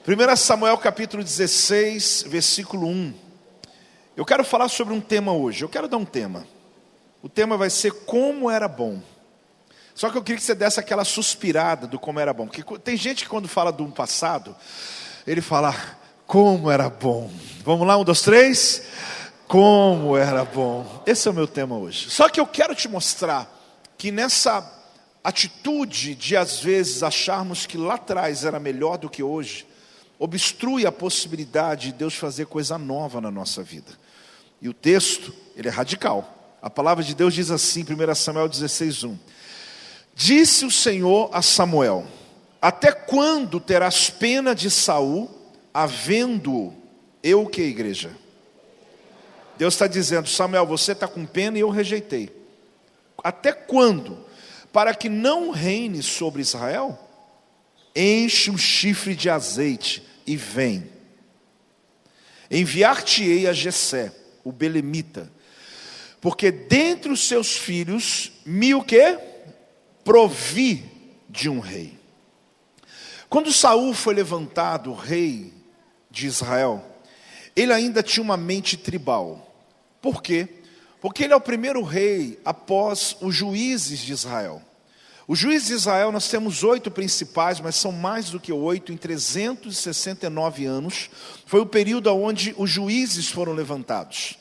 1 Samuel capítulo 16, versículo 1. Eu quero falar sobre um tema hoje. Eu quero dar um tema. O tema vai ser como era bom. Só que eu queria que você desse aquela suspirada do como era bom. Porque tem gente que quando fala do passado, ele fala, como era bom. Vamos lá, 1, 2, 3. Como era bom. Esse é o meu tema hoje. Só que eu quero te mostrar que nessa atitude de às vezes acharmos que lá atrás era melhor do que hoje, obstrui a possibilidade de Deus fazer coisa nova na nossa vida. E o texto, ele é radical. A palavra de Deus diz assim, 1 Samuel 16, 1. Disse o Senhor a Samuel, até quando terás pena de Saul, havendo eu que igreja? Deus está dizendo, Samuel, você está com pena e eu rejeitei. Até quando? Para que não reine sobre Israel? Enche um chifre de azeite e vem. Enviar-te-ei a Jessé, o belemita, porque dentre os seus filhos me o quê? Provi de um rei. Quando Saul foi levantado rei de Israel, ele ainda tinha uma mente tribal. Por quê? Porque ele é o primeiro rei após os juízes de Israel. Os juízes de Israel, nós temos 8 principais, mas são mais do que 8, em 369 anos. Foi o período onde os juízes foram levantados.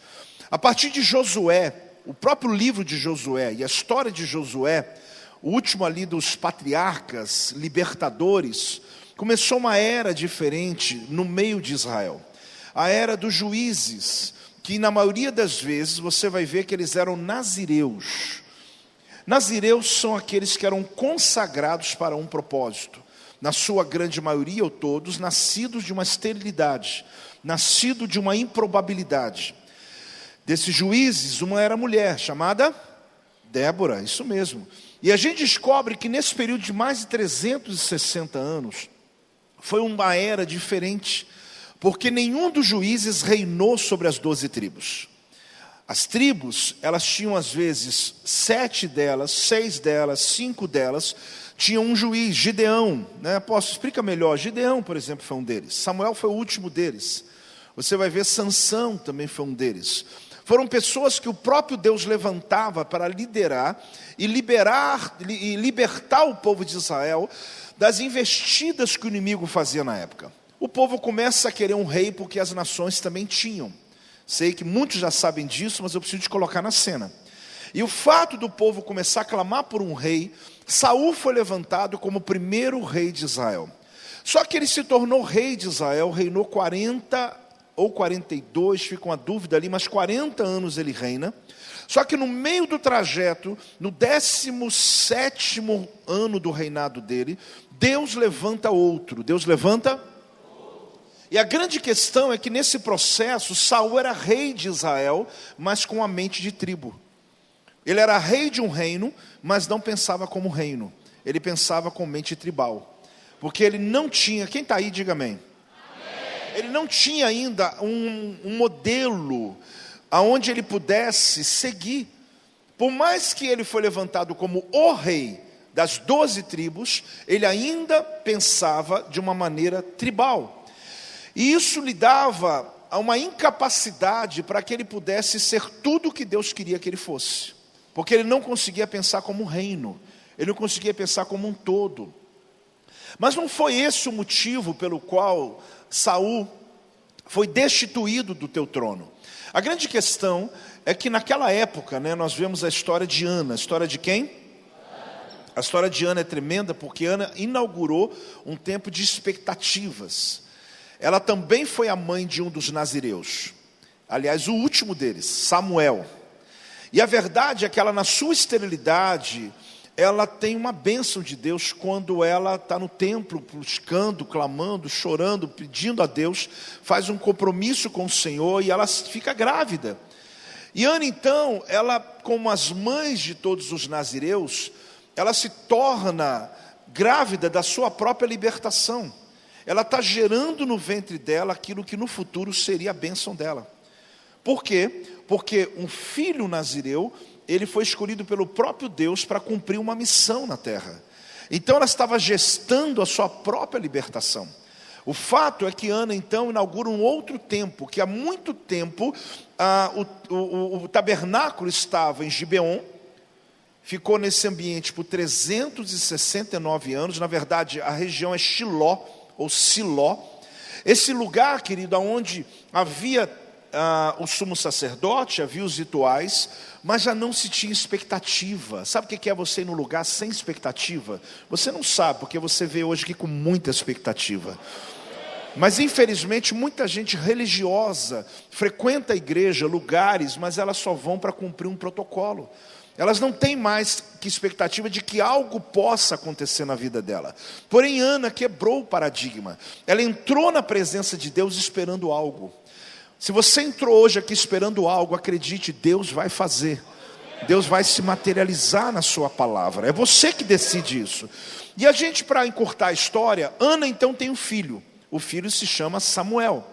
A partir de Josué, o próprio livro de Josué e a história de Josué, o último ali dos patriarcas, libertadores, começou uma era diferente no meio de Israel. A era dos juízes, que na maioria das vezes você vai ver que eles eram nazireus. Nazireus são aqueles que eram consagrados para um propósito. Na sua grande maioria ou todos, nascidos de uma esterilidade, nascido de uma improbabilidade. Desses juízes, uma era mulher, chamada Débora, isso mesmo. E a gente descobre que nesse período de mais de 360 anos, foi uma era diferente, porque nenhum dos juízes reinou sobre as 12 tribos. As tribos, elas tinham às vezes 7 delas, 6 delas, 5 delas, tinham um juiz, Gideão, né? Posso explicar melhor, Gideão, por exemplo, foi um deles. Samuel foi o último deles. Você vai ver Sansão também foi um deles. Foram pessoas que o próprio Deus levantava para liderar e libertar o povo de Israel das investidas que o inimigo fazia na época. O povo começa a querer um rei porque as nações também tinham. Sei que muitos já sabem disso, mas eu preciso te colocar na cena. E o fato do povo começar a clamar por um rei, Saul foi levantado como o primeiro rei de Israel. Só que ele se tornou rei de Israel, reinou 40 ou 42, fica uma dúvida ali, mas 40 anos ele reina. Só que no meio do trajeto, no 17º ano do reinado dele, Deus levanta outro. Deus levanta. E a grande questão é que nesse processo, Saul era rei de Israel, mas com a mente de tribo. Ele era rei de um reino, mas não pensava como reino. Ele pensava com mente tribal. Porque ele não tinha, quem está aí, diga amém. Ele não tinha ainda um modelo aonde ele pudesse seguir. Por mais que ele foi levantado como o rei das 12 tribos, ele ainda pensava de uma maneira tribal. E isso lhe dava uma incapacidade para que ele pudesse ser tudo o que Deus queria que ele fosse. Porque ele não conseguia pensar como um reino, ele não conseguia pensar como um todo. Mas não foi esse o motivo pelo qual Saul foi destituído do teu trono. A grande questão é que naquela época, né, nós vemos a história de Ana. A história de quem? A história de Ana é tremenda porque Ana inaugurou um tempo de expectativas. Ela também foi a mãe de um dos nazireus. Aliás, o último deles, Samuel. E a verdade é que ela, na sua esterilidade, ela tem uma bênção de Deus quando ela está no templo, buscando, clamando, chorando, pedindo a Deus, faz um compromisso com o Senhor e ela fica grávida. E Ana, então, ela, como as mães de todos os nazireus, ela se torna grávida da sua própria libertação. Ela está gerando no ventre dela aquilo que no futuro seria a bênção dela. Por quê? Porque um filho nazireu, ele foi escolhido pelo próprio Deus para cumprir uma missão na terra. Então ela estava gestando a sua própria libertação. O fato é que Ana então inaugura um outro templo, que há muito tempo o tabernáculo estava em Gibeon, ficou nesse ambiente por 369 anos, na verdade a região é Shiló, ou Siló. Esse lugar, querido, onde havia o sumo sacerdote, havia os rituais, mas já não se tinha expectativa. Sabe o que é você ir num lugar sem expectativa? Você não sabe, porque você vê hoje aqui com muita expectativa. Mas infelizmente muita gente religiosa frequenta a igreja, lugares, mas elas só vão para cumprir um protocolo. Elas não têm mais que expectativa de que algo possa acontecer na vida dela. Porém, Ana quebrou o paradigma. Ela entrou na presença de Deus esperando algo. Se você entrou hoje aqui esperando algo, acredite, Deus vai fazer. Deus vai se materializar na sua palavra. É você que decide isso. E a gente, para encurtar a história, Ana então tem um filho. O filho se chama Samuel.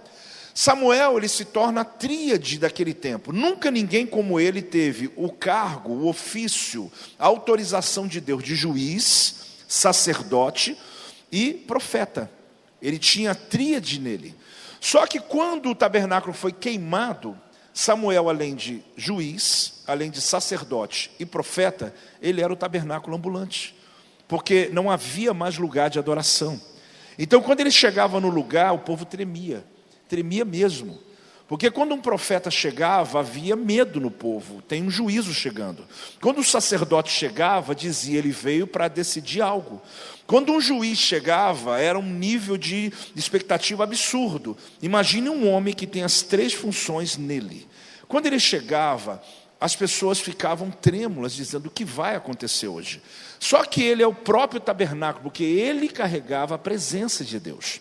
Samuel, ele se torna a tríade daquele tempo. Nunca ninguém como ele teve o cargo, o ofício, a autorização de Deus de juiz, sacerdote e profeta. Ele tinha a tríade nele. Só que quando o tabernáculo foi queimado, Samuel, além de juiz, além de sacerdote e profeta, ele era o tabernáculo ambulante, porque não havia mais lugar de adoração. Então, quando ele chegava no lugar, o povo tremia mesmo, porque quando um profeta chegava, havia medo no povo, tem um juízo chegando. Quando o sacerdote chegava, dizia, ele veio para decidir algo. Quando um juiz chegava, era um nível de expectativa absurdo. Imagine um homem que tem as 3 funções nele. Quando ele chegava, as pessoas ficavam trêmulas, dizendo, o que vai acontecer hoje? Só que ele é o próprio tabernáculo, porque ele carregava a presença de Deus.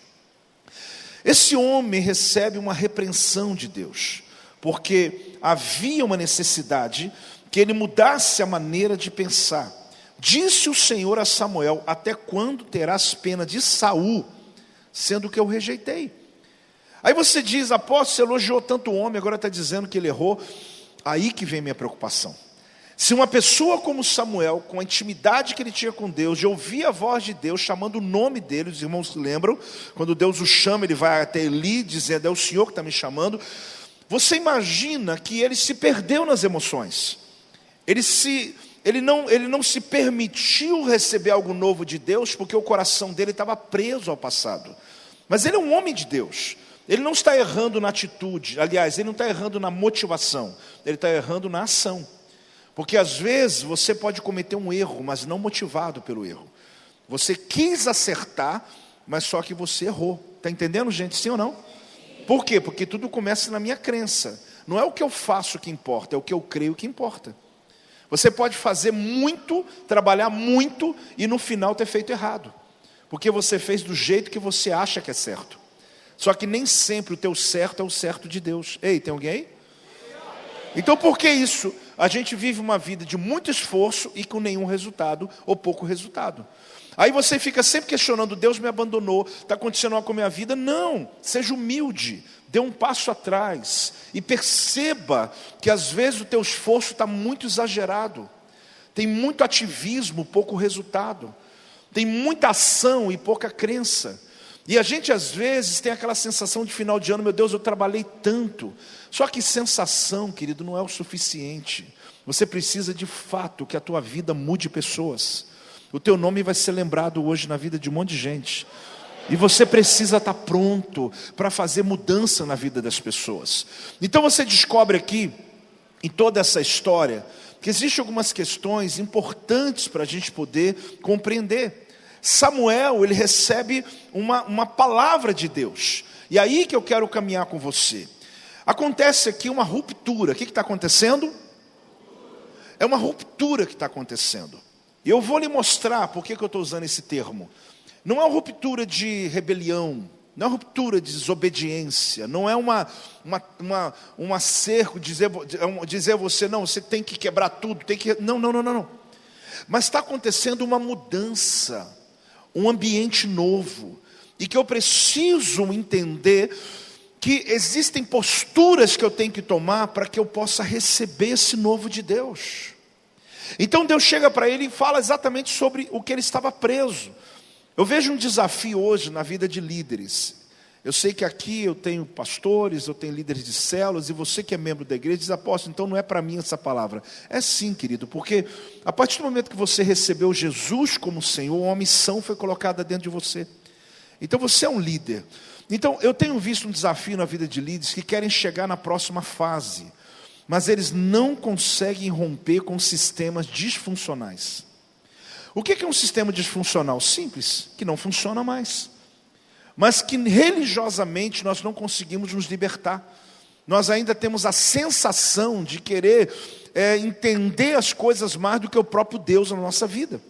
Esse homem recebe uma repreensão de Deus, porque havia uma necessidade que ele mudasse a maneira de pensar. Disse o Senhor a Samuel, até quando terás pena de Saul, sendo que eu rejeitei? Aí você diz, apóstolo, você elogiou tanto o homem, agora está dizendo que ele errou. Aí que vem minha preocupação. Se uma pessoa como Samuel, com a intimidade que ele tinha com Deus, de ouvir a voz de Deus, chamando o nome dele, os irmãos se lembram, quando Deus o chama, ele vai até Eli, dizendo, é o Senhor que está me chamando. Você imagina que ele se perdeu nas emoções. Ele não se permitiu receber algo novo de Deus, porque o coração dele estava preso ao passado. Mas ele é um homem de Deus. Ele não está errando na atitude, aliás, ele não está errando na motivação, ele está errando na ação. Porque às vezes você pode cometer um erro, mas não motivado pelo erro. Você quis acertar, mas só que você errou. Está entendendo, gente? Sim ou não? Por quê? Porque tudo começa na minha crença. Não é o que eu faço que importa, é o que eu creio que importa. Você pode fazer muito, trabalhar muito e no final ter feito errado. Porque você fez do jeito que você acha que é certo. Só que nem sempre o teu certo é o certo de Deus. Ei, tem alguém aí? Então por que isso? A gente vive uma vida de muito esforço e com nenhum resultado ou pouco resultado. Aí você fica sempre questionando, Deus me abandonou, está acontecendo algo com a minha vida. Não, seja humilde, dê um passo atrás e perceba que às vezes o teu esforço está muito exagerado. Tem muito ativismo, pouco resultado. Tem muita ação e pouca crença. E a gente às vezes tem aquela sensação de final de ano, meu Deus, eu trabalhei tanto. Só que sensação, querido, não é o suficiente. Você precisa de fato que a tua vida mude pessoas. O teu nome vai ser lembrado hoje na vida de um monte de gente. E você precisa estar pronto para fazer mudança na vida das pessoas. Então você descobre aqui, em toda essa história, que existem algumas questões importantes para a gente poder compreender. Samuel, ele recebe uma palavra de Deus. E aí que eu quero caminhar com você. Acontece aqui uma ruptura. O que está acontecendo? É uma ruptura que está acontecendo. E eu vou lhe mostrar por que eu estou usando esse termo. Não é uma ruptura de rebelião, não é uma ruptura de desobediência, não é uma cerco, dizer a você, não, você tem que quebrar tudo, tem que... Não. Mas está acontecendo uma mudança, um ambiente novo, e que eu preciso entender que existem posturas que eu tenho que tomar para que eu possa receber esse novo de Deus. Então Deus chega para ele e fala exatamente sobre o que ele estava preso. Eu vejo um desafio hoje na vida de líderes. Eu sei que aqui eu tenho pastores, eu tenho líderes de células, e você que é membro da igreja diz: apóstolo, então não é para mim essa palavra. É sim, querido, porque a partir do momento que você recebeu Jesus como Senhor, uma missão foi colocada dentro de você. Então você é um líder. Então eu tenho visto um desafio na vida de líderes que querem chegar na próxima fase, mas eles não conseguem romper com sistemas disfuncionais. O que é um sistema disfuncional? Simples, que não funciona mais, mas que religiosamente nós não conseguimos nos libertar. Nós ainda temos a sensação de querer entender as coisas mais do que o próprio Deus na nossa vida.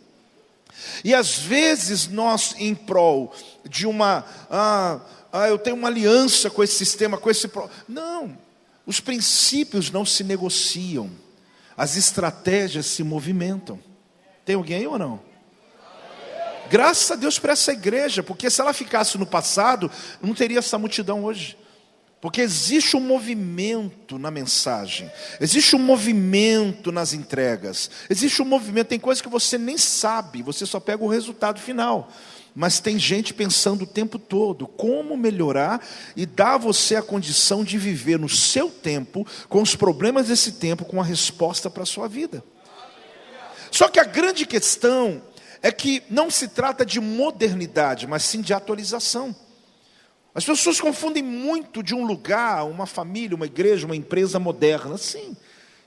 E às vezes nós, em prol de eu tenho uma aliança com esse sistema, com esse... Não, os princípios não se negociam, as estratégias se movimentam. Tem alguém aí ou não? Graças a Deus por essa igreja, porque se ela ficasse no passado, não teria essa multidão hoje. Porque existe um movimento na mensagem, existe um movimento nas entregas, existe um movimento, tem coisas que você nem sabe, você só pega o resultado final. Mas tem gente pensando o tempo todo como melhorar e dar a você a condição de viver no seu tempo, com os problemas desse tempo, com a resposta para a sua vida. Só que a grande questão é que não se trata de modernidade, mas sim de atualização. As pessoas confundem muito de um lugar, uma família, uma igreja, uma empresa moderna. Sim,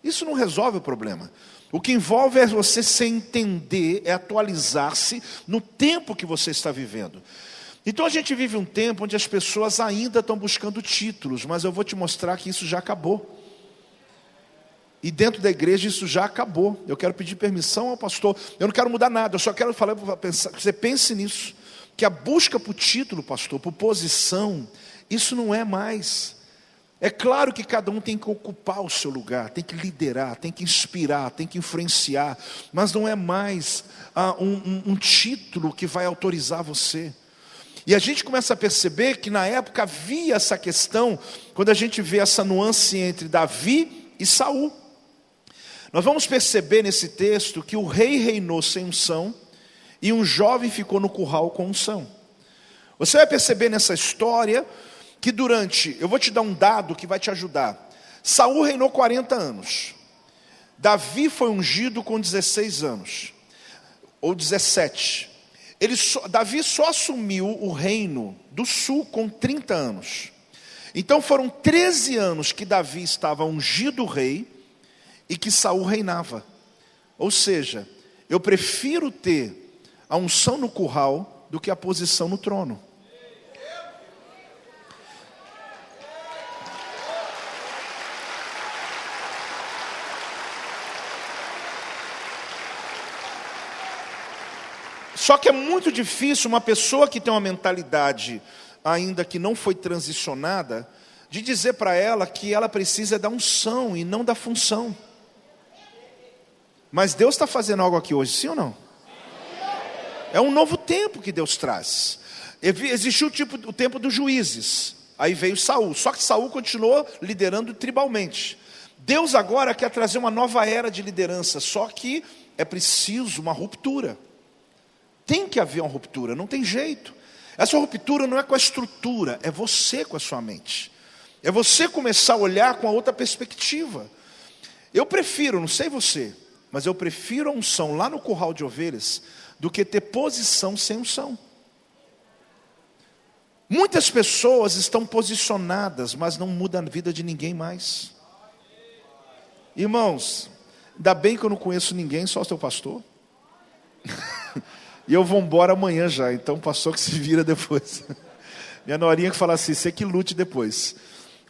isso não resolve o problema. O que envolve é você se entender, é atualizar-se no tempo que você está vivendo. Então a gente vive um tempo onde as pessoas ainda estão buscando títulos, mas eu vou te mostrar que isso já acabou. E dentro da igreja isso já acabou. Eu quero pedir permissão ao pastor. Eu não quero mudar nada, eu só quero falar que você pense nisso. Que a busca por título, pastor, por posição, isso não é mais. É claro que cada um tem que ocupar o seu lugar, tem que liderar, tem que inspirar, tem que influenciar, mas não é mais um título que vai autorizar você. E a gente começa a perceber que na época havia essa questão, quando a gente vê essa nuance entre Davi e Saul. Nós vamos perceber nesse texto que o rei reinou sem unção e um jovem ficou no curral com unção. Você vai perceber nessa história que eu vou te dar um dado que vai te ajudar. Saul reinou 40 anos. Davi foi ungido com 16 anos, ou 17. Davi só assumiu o reino do sul com 30 anos. Então foram 13 anos que Davi estava ungido rei e que Saul reinava. Ou seja, eu prefiro ter a unção no curral do que a posição no trono. Só que é muito difícil uma pessoa que tem uma mentalidade ainda que não foi transicionada, de dizer para ela que ela precisa da unção e não da função. Mas Deus está fazendo algo aqui hoje, sim ou não? É um novo tempo que Deus traz. Existiu o tempo dos juízes, aí veio Saul, só que Saul continuou liderando tribalmente. Deus agora quer trazer uma nova era de liderança, só que é preciso uma ruptura. Tem que haver uma ruptura, não tem jeito. Essa ruptura não é com a estrutura, é você com a sua mente. É você começar a olhar com a outra perspectiva. Eu prefiro, não sei você, mas eu prefiro a unção lá no curral de ovelhas do que ter posição sem unção. Muitas pessoas estão posicionadas, mas não mudam a vida de ninguém mais. Irmãos, ainda bem que eu não conheço ninguém, só o seu pastor. E eu vou embora amanhã já, então o pastor que se vira depois. Minha norinha que fala assim, você que lute depois.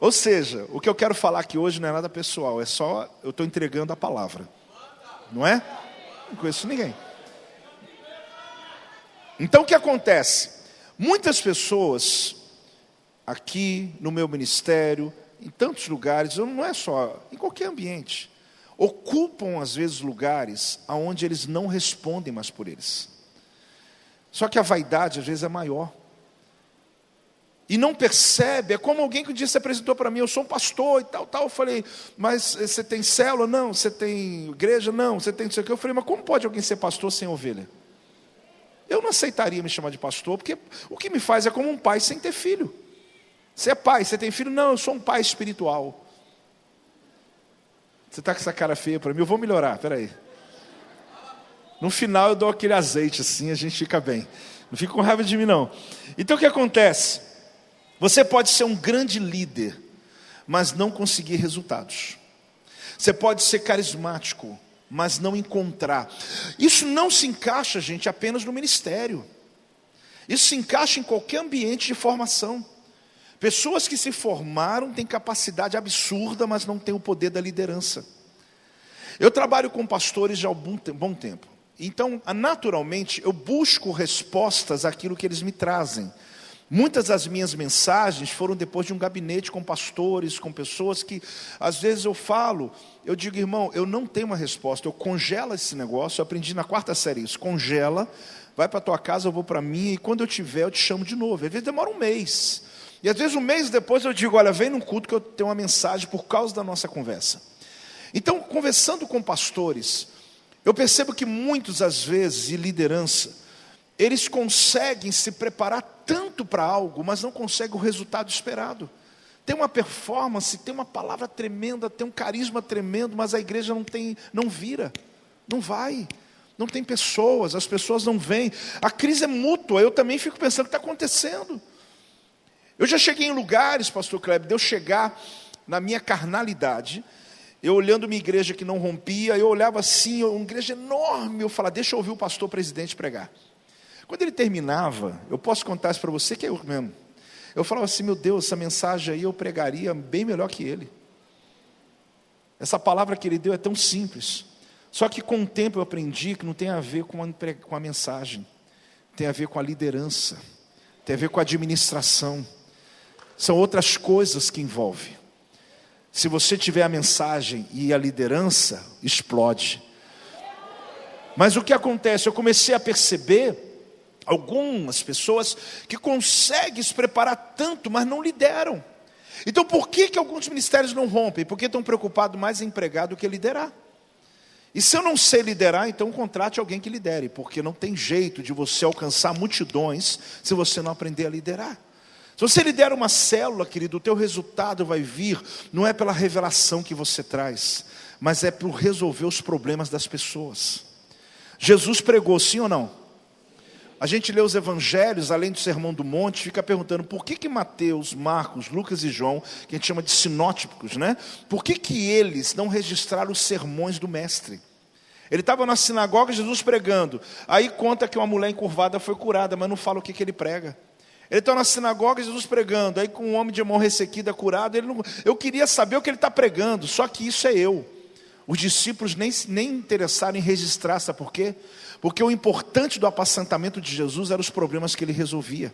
Ou seja, o que eu quero falar aqui hoje não é nada pessoal, é só, eu estou entregando a palavra. Não é? Não conheço ninguém. Então o que acontece? Muitas pessoas, aqui no meu ministério, em tantos lugares, não é só, em qualquer ambiente, ocupam às vezes lugares onde eles não respondem mais por eles. Só que a vaidade às vezes é maior. E não percebe, é como alguém que um dia se apresentou para mim, eu sou um pastor e tal. Eu falei, mas você tem célula? Não. Você tem igreja? Não. Você tem isso aqui? Eu falei, mas como pode alguém ser pastor sem ovelha? Eu não aceitaria me chamar de pastor, porque o que me faz é como um pai sem ter filho. Você é pai, você tem filho? Não, eu sou um pai espiritual. Você está com essa cara feia para mim? Eu vou melhorar, peraí. No final eu dou aquele azeite assim, a gente fica bem. Não fica com raiva de mim não. Então o que acontece? Você pode ser um grande líder, mas não conseguir resultados. Você pode ser carismático, mas não encontrar. Isso não se encaixa, gente, apenas no ministério. Isso se encaixa em qualquer ambiente de formação. Pessoas que se formaram têm capacidade absurda, mas não têm o poder da liderança. Eu trabalho com pastores já há um bom tempo. Então, naturalmente, eu busco respostas àquilo que eles me trazem. Muitas das minhas mensagens foram depois de um gabinete com pastores, com pessoas que, às vezes eu falo, eu digo, irmão, eu não tenho uma resposta, eu congelo esse negócio, eu aprendi na 4ª série isso, congela, vai para a tua casa, eu vou para a minha, e quando eu tiver, eu te chamo de novo. Às vezes demora um mês, e às vezes um mês depois eu digo, olha, vem num culto que eu tenho uma mensagem por causa da nossa conversa. Então, conversando com pastores, eu percebo que muitos, às vezes, e liderança, eles conseguem se preparar tanto para algo, mas não conseguem o resultado esperado. Tem uma performance, tem uma palavra tremenda, tem um carisma tremendo, mas a igreja não vira, não vai, não tem pessoas, as pessoas não vêm. A crise é mútua, eu também fico pensando o que está acontecendo. Eu já cheguei em lugares, pastor Kleber, de eu chegar na minha carnalidade, eu olhando uma igreja que não rompia, eu olhava assim, uma igreja enorme, eu falava, deixa eu ouvir o pastor presidente pregar. Quando ele terminava, eu posso contar isso para você que é eu mesmo. Eu falava assim, meu Deus, essa mensagem aí eu pregaria bem melhor que ele. Essa palavra que ele deu é tão simples. Só que com o tempo eu aprendi que não tem a ver com a mensagem. Tem a ver com a liderança. Tem a ver com a administração. São outras coisas que envolve. Se você tiver a mensagem e a liderança, explode. Mas o que acontece? Eu comecei a perceber algumas pessoas que conseguem se preparar tanto, mas não lideram. Então por que alguns ministérios não rompem? Porque estão preocupados mais em empregar do que liderar. E se eu não sei liderar, então contrate alguém que lidere, porque não tem jeito de você alcançar multidões se você não aprender a liderar. Se você lidera uma célula, querido, o teu resultado vai vir, não é pela revelação que você traz, mas é por resolver os problemas das pessoas. Jesus pregou, sim ou não? A gente lê os evangelhos, além do Sermão do Monte, fica perguntando por que Mateus, Marcos, Lucas e João, que a gente chama de sinóticos, né? Por que eles não registraram os sermões do mestre? Ele estava na sinagoga, Jesus pregando, aí conta que uma mulher encurvada foi curada, mas não fala o que ele prega. Ele está na sinagoga, Jesus pregando, aí com um homem de mão ressequida curado, eu queria saber o que ele está pregando, só que isso é eu. Os discípulos nem interessaram em registrar, sabe por quê? Porque o importante do apacentamento de Jesus eram os problemas que ele resolvia.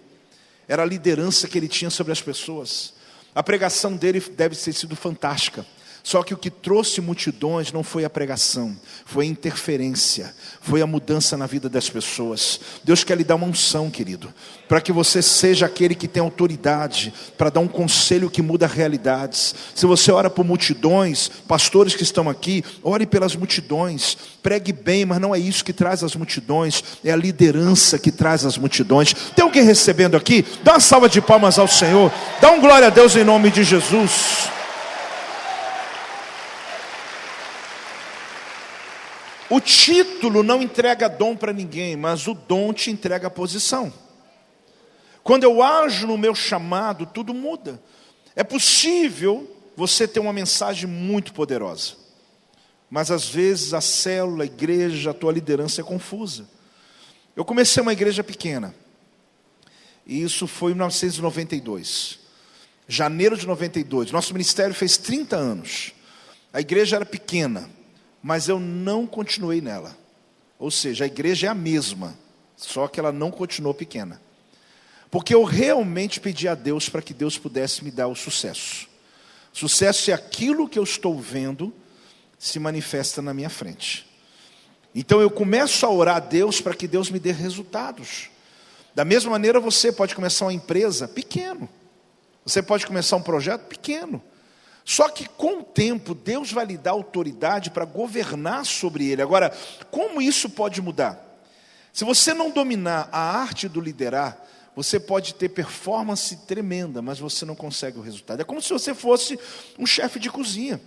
Era a liderança que ele tinha sobre as pessoas. A pregação dele deve ter sido fantástica. Só que o que trouxe multidões não foi a pregação, foi a interferência, foi a mudança na vida das pessoas. Deus quer lhe dar uma unção, querido, para que você seja aquele que tem autoridade, para dar um conselho que muda realidades. Se você ora por multidões, pastores que estão aqui, ore pelas multidões, pregue bem, mas não é isso que traz as multidões, é a liderança que traz as multidões. Tem alguém recebendo aqui? Dá uma salva de palmas ao Senhor, dá um glória a Deus em nome de Jesus. O título não entrega dom para ninguém, mas o dom te entrega a posição. Quando eu ajo no meu chamado, tudo muda. É possível você ter uma mensagem muito poderosa, mas às vezes a célula, a igreja, a tua liderança é confusa. Eu comecei uma igreja pequena, e isso foi em 1992, janeiro de 92. Nosso ministério fez 30 anos, a igreja era pequena, mas eu não continuei nela. Ou seja, a igreja é a mesma, só que ela não continuou pequena. Porque eu realmente pedi a Deus para que Deus pudesse me dar o sucesso. Sucesso é aquilo que eu estou vendo se manifesta na minha frente. Então eu começo a orar a Deus para que Deus me dê resultados. Da mesma maneira você pode começar uma empresa pequeno. Você pode começar um projeto pequeno. Só que com o tempo, Deus vai lhe dar autoridade para governar sobre ele. Agora, como isso pode mudar? Se você não dominar a arte do liderar, você pode ter performance tremenda, mas você não consegue o resultado. É como se você fosse um chefe de cozinha,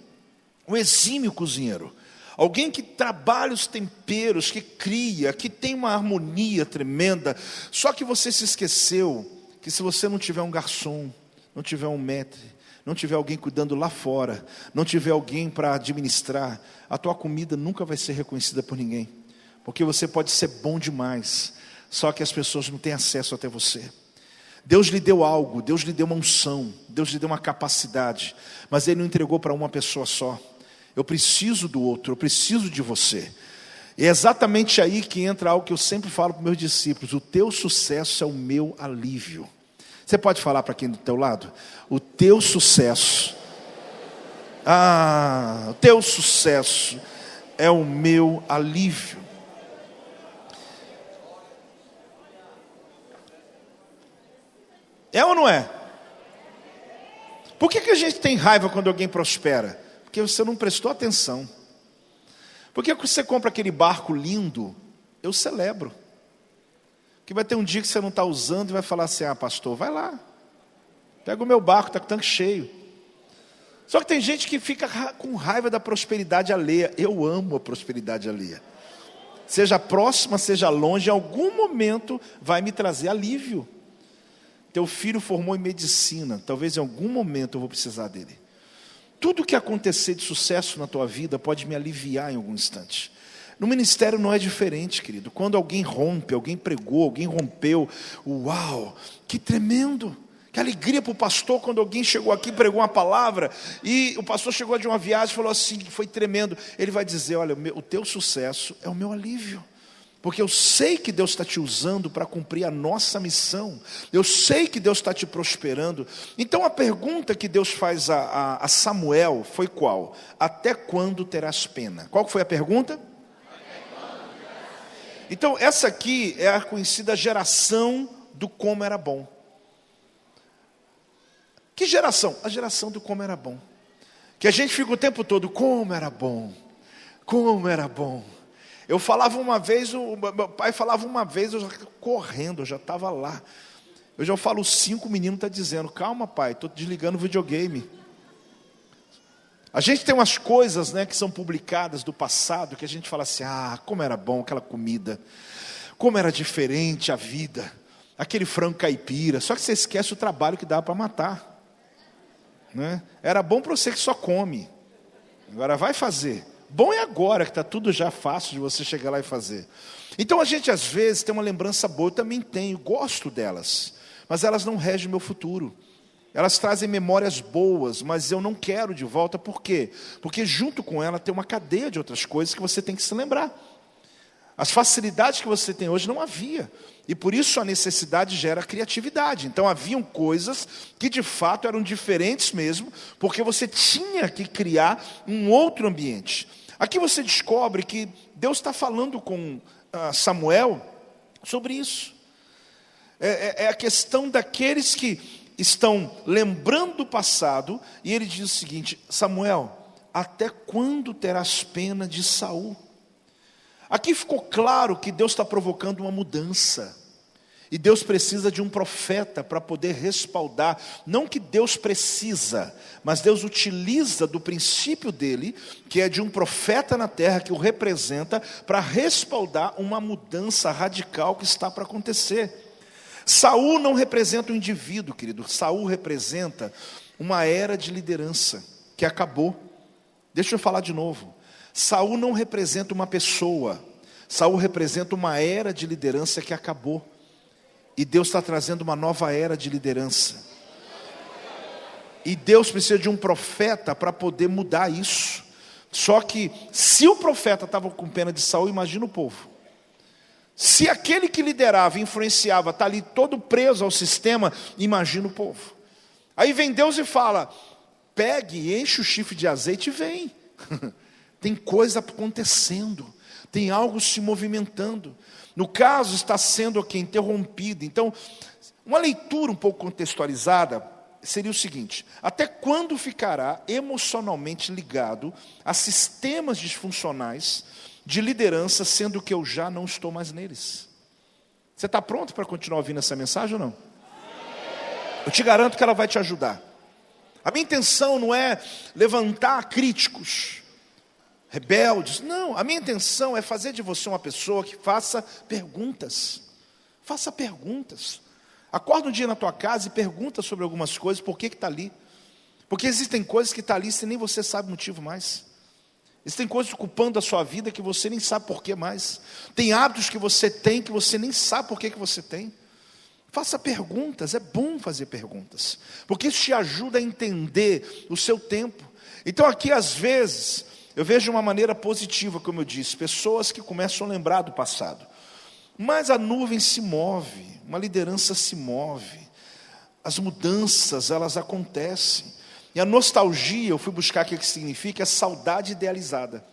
um exímio cozinheiro. Alguém que trabalha os temperos, que cria, que tem uma harmonia tremenda. Só que você se esqueceu que se você não tiver um garçom, não tiver um maître, não tiver alguém cuidando lá fora, não tiver alguém para administrar, a tua comida nunca vai ser reconhecida por ninguém. Porque você pode ser bom demais, só que as pessoas não têm acesso até você. Deus lhe deu algo, Deus lhe deu uma unção, Deus lhe deu uma capacidade, mas Ele não entregou para uma pessoa só. Eu preciso do outro, eu preciso de você. E é exatamente aí que entra algo que eu sempre falo para os meus discípulos: o teu sucesso é o meu alívio. Você pode falar para quem do teu lado? O teu sucesso, o teu sucesso é o meu alívio. É ou não é? Por que a gente tem raiva quando alguém prospera? Porque você não prestou atenção. Por que você compra aquele barco lindo? Eu celebro. Porque vai ter um dia que você não está usando e vai falar assim: pastor, vai lá, pega o meu barco, está com o tanque cheio. Só que tem gente que fica com raiva da prosperidade alheia. Eu amo a prosperidade alheia. Seja próxima, seja longe, em algum momento vai me trazer alívio. Teu filho formou em medicina, talvez em algum momento eu vou precisar dele. Tudo que acontecer de sucesso na tua vida pode me aliviar em algum instante. No ministério não é diferente, querido. Quando alguém rompe, alguém pregou, alguém rompeu, uau, que tremendo. Que alegria para o pastor quando alguém chegou aqui e pregou uma palavra, e o pastor chegou de uma viagem e falou assim, foi tremendo. Ele vai dizer: olha, o teu sucesso é o meu alívio. Porque eu sei que Deus está te usando para cumprir a nossa missão. Eu sei que Deus está te prosperando. Então a pergunta que Deus faz a Samuel foi qual? Até quando terás pena? Qual foi a pergunta? Então essa aqui é a conhecida geração do como era bom. Que geração? A geração do como era bom. Que a gente fica o tempo todo: como era bom, como era bom. Eu falava uma vez, o meu pai falava uma vez, eu já correndo, eu já estava lá. Eu já falo 5, o menino está dizendo: calma pai, estou desligando o videogame. A gente tem umas coisas, né, que são publicadas do passado, que a gente fala assim: como era bom aquela comida, como era diferente a vida, aquele frango caipira. Só que você esquece o trabalho que dá para matar, né? Era bom para você que só come, agora vai fazer. Bom é agora, que está tudo já fácil de você chegar lá e fazer. Então a gente às vezes tem uma lembrança boa, eu também tenho, gosto delas, mas elas não regem o meu futuro. Elas trazem memórias boas, mas eu não quero de volta. Por quê? Porque junto com ela tem uma cadeia de outras coisas que você tem que se lembrar. As facilidades que você tem hoje não havia, e por isso a necessidade gera criatividade. Então haviam coisas que de fato eram diferentes mesmo, porque você tinha que criar um outro ambiente. Aqui você descobre que Deus está falando com Samuel sobre isso. É a questão daqueles que estão lembrando do passado, e ele diz o seguinte: Samuel, até quando terás pena de Saul? Aqui ficou claro que Deus está provocando uma mudança. E Deus precisa de um profeta para poder respaldar. Não que Deus precisa, mas Deus utiliza do princípio dele, que é de um profeta na terra que o representa, para respaldar uma mudança radical que está para acontecer. Saul não representa um indivíduo, querido. Saul representa uma era de liderança que acabou. Deixa eu falar de novo. Saul não representa uma pessoa. Saul representa uma era de liderança que acabou. E Deus está trazendo uma nova era de liderança. E Deus precisa de um profeta para poder mudar isso. Só que se o profeta estava com pena de Saul, imagina o povo. Se aquele que liderava, influenciava, está ali todo preso ao sistema, imagina o povo. Aí vem Deus e fala: pegue, enche o chifre de azeite e vem. Tem coisa acontecendo, tem algo se movimentando. No caso, está sendo aqui interrompido. Então, uma leitura um pouco contextualizada seria o seguinte: até quando ficará emocionalmente ligado a sistemas disfuncionais de liderança, sendo que eu já não estou mais neles? Você está pronto para continuar ouvindo essa mensagem ou não? Eu te garanto que ela vai te ajudar. A minha intenção não é levantar críticos, rebeldes. Não, a minha intenção é fazer de você uma pessoa que faça perguntas. Faça perguntas. Acorda um dia na tua casa e pergunta sobre algumas coisas, por que está ali. Porque existem coisas que estão ali sem nem você sabe o motivo mais. Existem coisas ocupando a sua vida que você nem sabe por que mais. Tem hábitos que você tem que você nem sabe por que você tem. Faça perguntas, é bom fazer perguntas. Porque isso te ajuda a entender o seu tempo. Então aqui às vezes, eu vejo de uma maneira positiva, como eu disse, pessoas que começam a lembrar do passado. Mas a nuvem se move, uma liderança se move. As mudanças, elas acontecem. E a nostalgia, eu fui buscar o que significa, é saudade idealizada.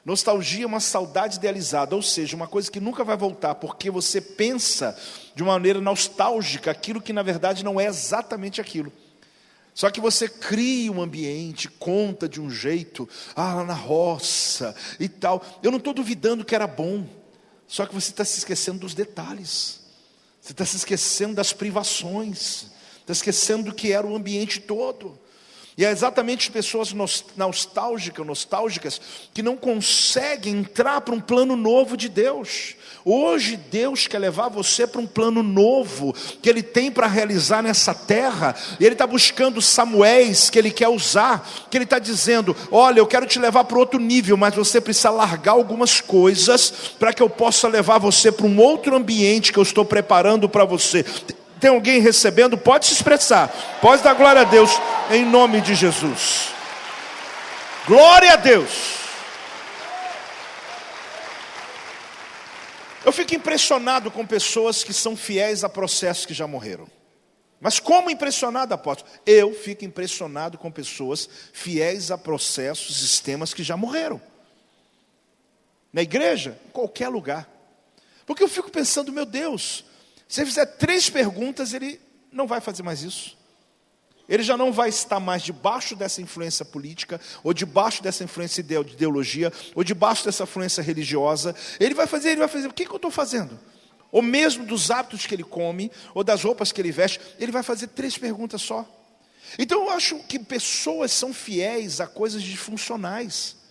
Nostalgia é uma saudade idealizada, ou seja, uma coisa que nunca vai voltar, porque você pensa de uma maneira nostálgica aquilo que na verdade não é exatamente aquilo. Só que você cria um ambiente, conta de um jeito, lá na roça e tal. Eu não estou duvidando que era bom, só que você está se esquecendo dos detalhes. Você está se esquecendo das privações, está esquecendo do que era o ambiente todo. E é exatamente pessoas nostálgicas que não conseguem entrar para um plano novo de Deus. Hoje Deus quer levar você para um plano novo que Ele tem para realizar nessa terra. E Ele está buscando Samuéis que Ele quer usar, que Ele está dizendo, olha, eu quero te levar para outro nível, mas você precisa largar algumas coisas para que eu possa levar você para um outro ambiente que eu estou preparando para você. Tem alguém recebendo? Pode se expressar, pode dar glória a Deus, em nome de Jesus. Glória a Deus. Eu fico impressionado com pessoas que são fiéis a processos que já morreram. Mas como impressionado, apóstolo? Eu fico impressionado com pessoas fiéis a processos, sistemas que já morreram. Na igreja, em qualquer lugar. Porque eu fico pensando, meu Deus, se ele fizer 3 perguntas, ele não vai fazer mais isso. Ele já não vai estar mais debaixo dessa influência política, ou debaixo dessa influência de ideologia, ou debaixo dessa influência religiosa. Ele vai fazer, o que eu estou fazendo? Ou mesmo dos hábitos que ele come, ou das roupas que ele veste, ele vai fazer 3 perguntas só. Então eu acho que pessoas são fiéis a coisas disfuncionais.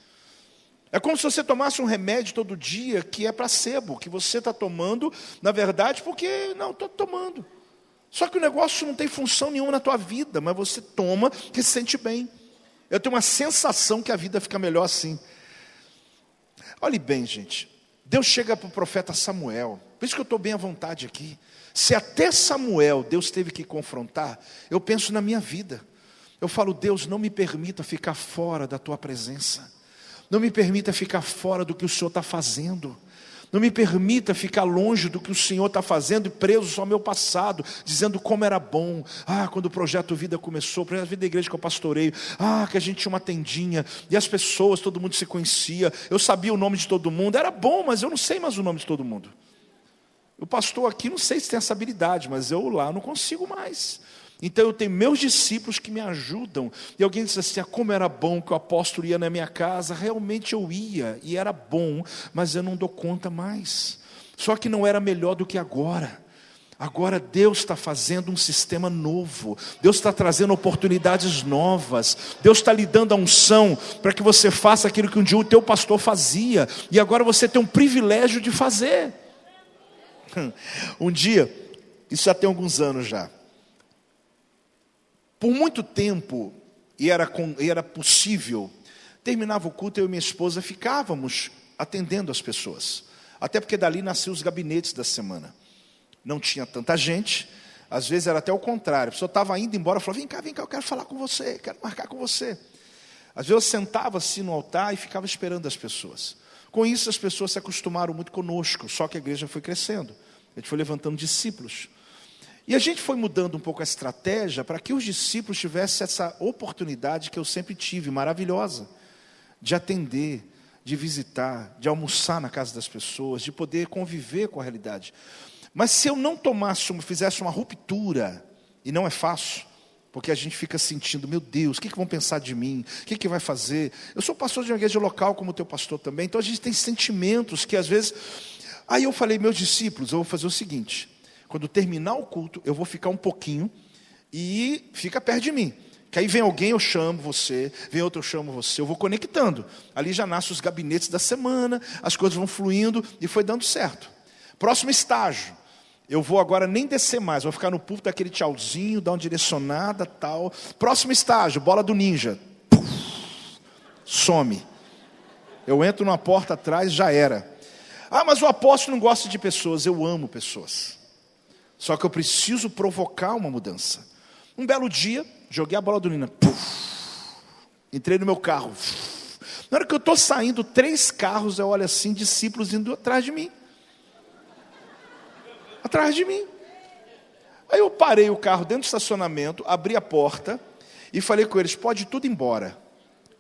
É como se você tomasse um remédio todo dia que é placebo, que você está tomando, na verdade, porque, não, estou tomando. Só que o negócio não tem função nenhuma na tua vida, mas você toma que se sente bem. Eu tenho uma sensação que a vida fica melhor assim. Olhe bem, gente. Deus chega para o profeta Samuel. Por isso que eu estou bem à vontade aqui. Se até Samuel Deus teve que confrontar, eu penso na minha vida. Eu falo, Deus, não me permita ficar fora da tua presença. Não me permita ficar fora do que o Senhor está fazendo. Não me permita ficar longe do que o Senhor está fazendo e preso só ao meu passado, dizendo como era bom. Quando o Projeto Vida começou, o Projeto Vida da igreja que eu pastoreio, que a gente tinha uma tendinha, e as pessoas, todo mundo se conhecia, eu sabia o nome de todo mundo, era bom, mas eu não sei mais o nome de todo mundo. O pastor aqui, não sei se tem essa habilidade, mas eu lá não consigo mais. Então eu tenho meus discípulos que me ajudam. E alguém diz assim, como era bom que o apóstolo ia na minha casa. Realmente eu ia, e era bom, mas eu não dou conta mais. Só que não era melhor do que agora. Agora Deus está fazendo um sistema novo. Deus está trazendo oportunidades novas. Deus está lhe dando a unção para que você faça aquilo que um dia o teu pastor fazia. E agora você tem um privilégio de fazer. Um dia, isso já tem alguns anos já. Por muito tempo, e era possível, terminava o culto, eu e minha esposa ficávamos atendendo as pessoas. Até porque dali nasciam os gabinetes da semana. Não tinha tanta gente, às vezes era até o contrário. A pessoa estava indo embora, falava, vem cá, eu quero falar com você, quero marcar com você. Às vezes eu sentava assim no altar e ficava esperando as pessoas. Com isso as pessoas se acostumaram muito conosco, só que a igreja foi crescendo. A gente foi levantando discípulos. E a gente foi mudando um pouco a estratégia para que os discípulos tivessem essa oportunidade que eu sempre tive, maravilhosa, de atender, de visitar, de almoçar na casa das pessoas, de poder conviver com a realidade. Mas se eu não fizesse uma ruptura, e não é fácil, porque a gente fica sentindo, meu Deus, o que vão pensar de mim? O que vai fazer? Eu sou pastor de uma igreja local, como o teu pastor também, então a gente tem sentimentos que às vezes Aí eu falei, meus discípulos, eu vou fazer o seguinte, quando terminar o culto, eu vou ficar um pouquinho e fica perto de mim. Que aí vem alguém, eu chamo você, vem outro, eu chamo você, eu vou conectando. Ali já nascem os gabinetes da semana, as coisas vão fluindo e foi dando certo. Próximo estágio, eu vou agora nem descer mais, vou ficar no púlpito daquele tchauzinho, dar uma direcionada, tal. Próximo estágio, bola do ninja. Puf, some. Eu entro numa porta atrás, já era. Ah, mas o apóstolo não gosta de pessoas. Eu amo pessoas. Só que eu preciso provocar uma mudança. Um belo dia, joguei a bola do ninja. Puf, entrei no meu carro. Puf. Na hora que eu estou saindo, 3 carros, eu olho assim, discípulos indo atrás de mim. Atrás de mim. Aí eu parei o carro dentro do estacionamento, abri a porta e falei com eles, pode tudo ir embora,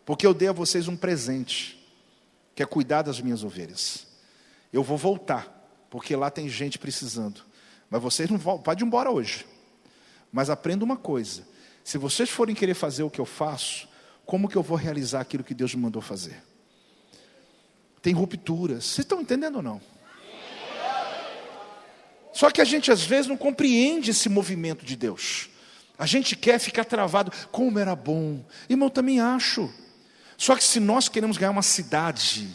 porque eu dei a vocês um presente, que é cuidar das minhas ovelhas. Eu vou voltar, porque lá tem gente precisando. Mas vocês não vão, pode ir embora hoje. Mas aprenda uma coisa, se vocês forem querer fazer o que eu faço, como que eu vou realizar aquilo que Deus me mandou fazer? Tem rupturas, vocês estão entendendo ou não? Só que a gente às vezes não compreende esse movimento de Deus. A gente quer ficar travado, como era bom. Irmão, eu também acho. Só que se nós queremos ganhar uma cidade,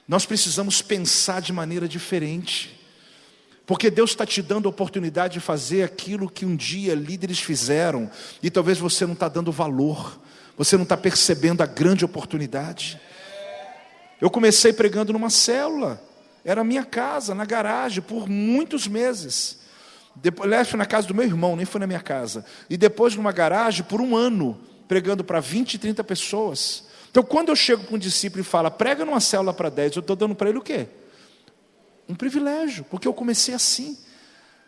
nós precisamos pensar de maneira diferente. Porque Deus está te dando a oportunidade de fazer aquilo que um dia líderes fizeram, e talvez você não está dando valor, você não está percebendo a grande oportunidade. Eu comecei pregando numa célula, era a minha casa, na garagem, por muitos meses. Depois fui na casa do meu irmão, nem foi na minha casa. E depois numa garagem por 1 ano, pregando para 20, 30 pessoas. Então quando eu chego com um discípulo e falo, prega numa célula para 10, eu estou dando para ele o quê? Um privilégio, porque eu comecei assim.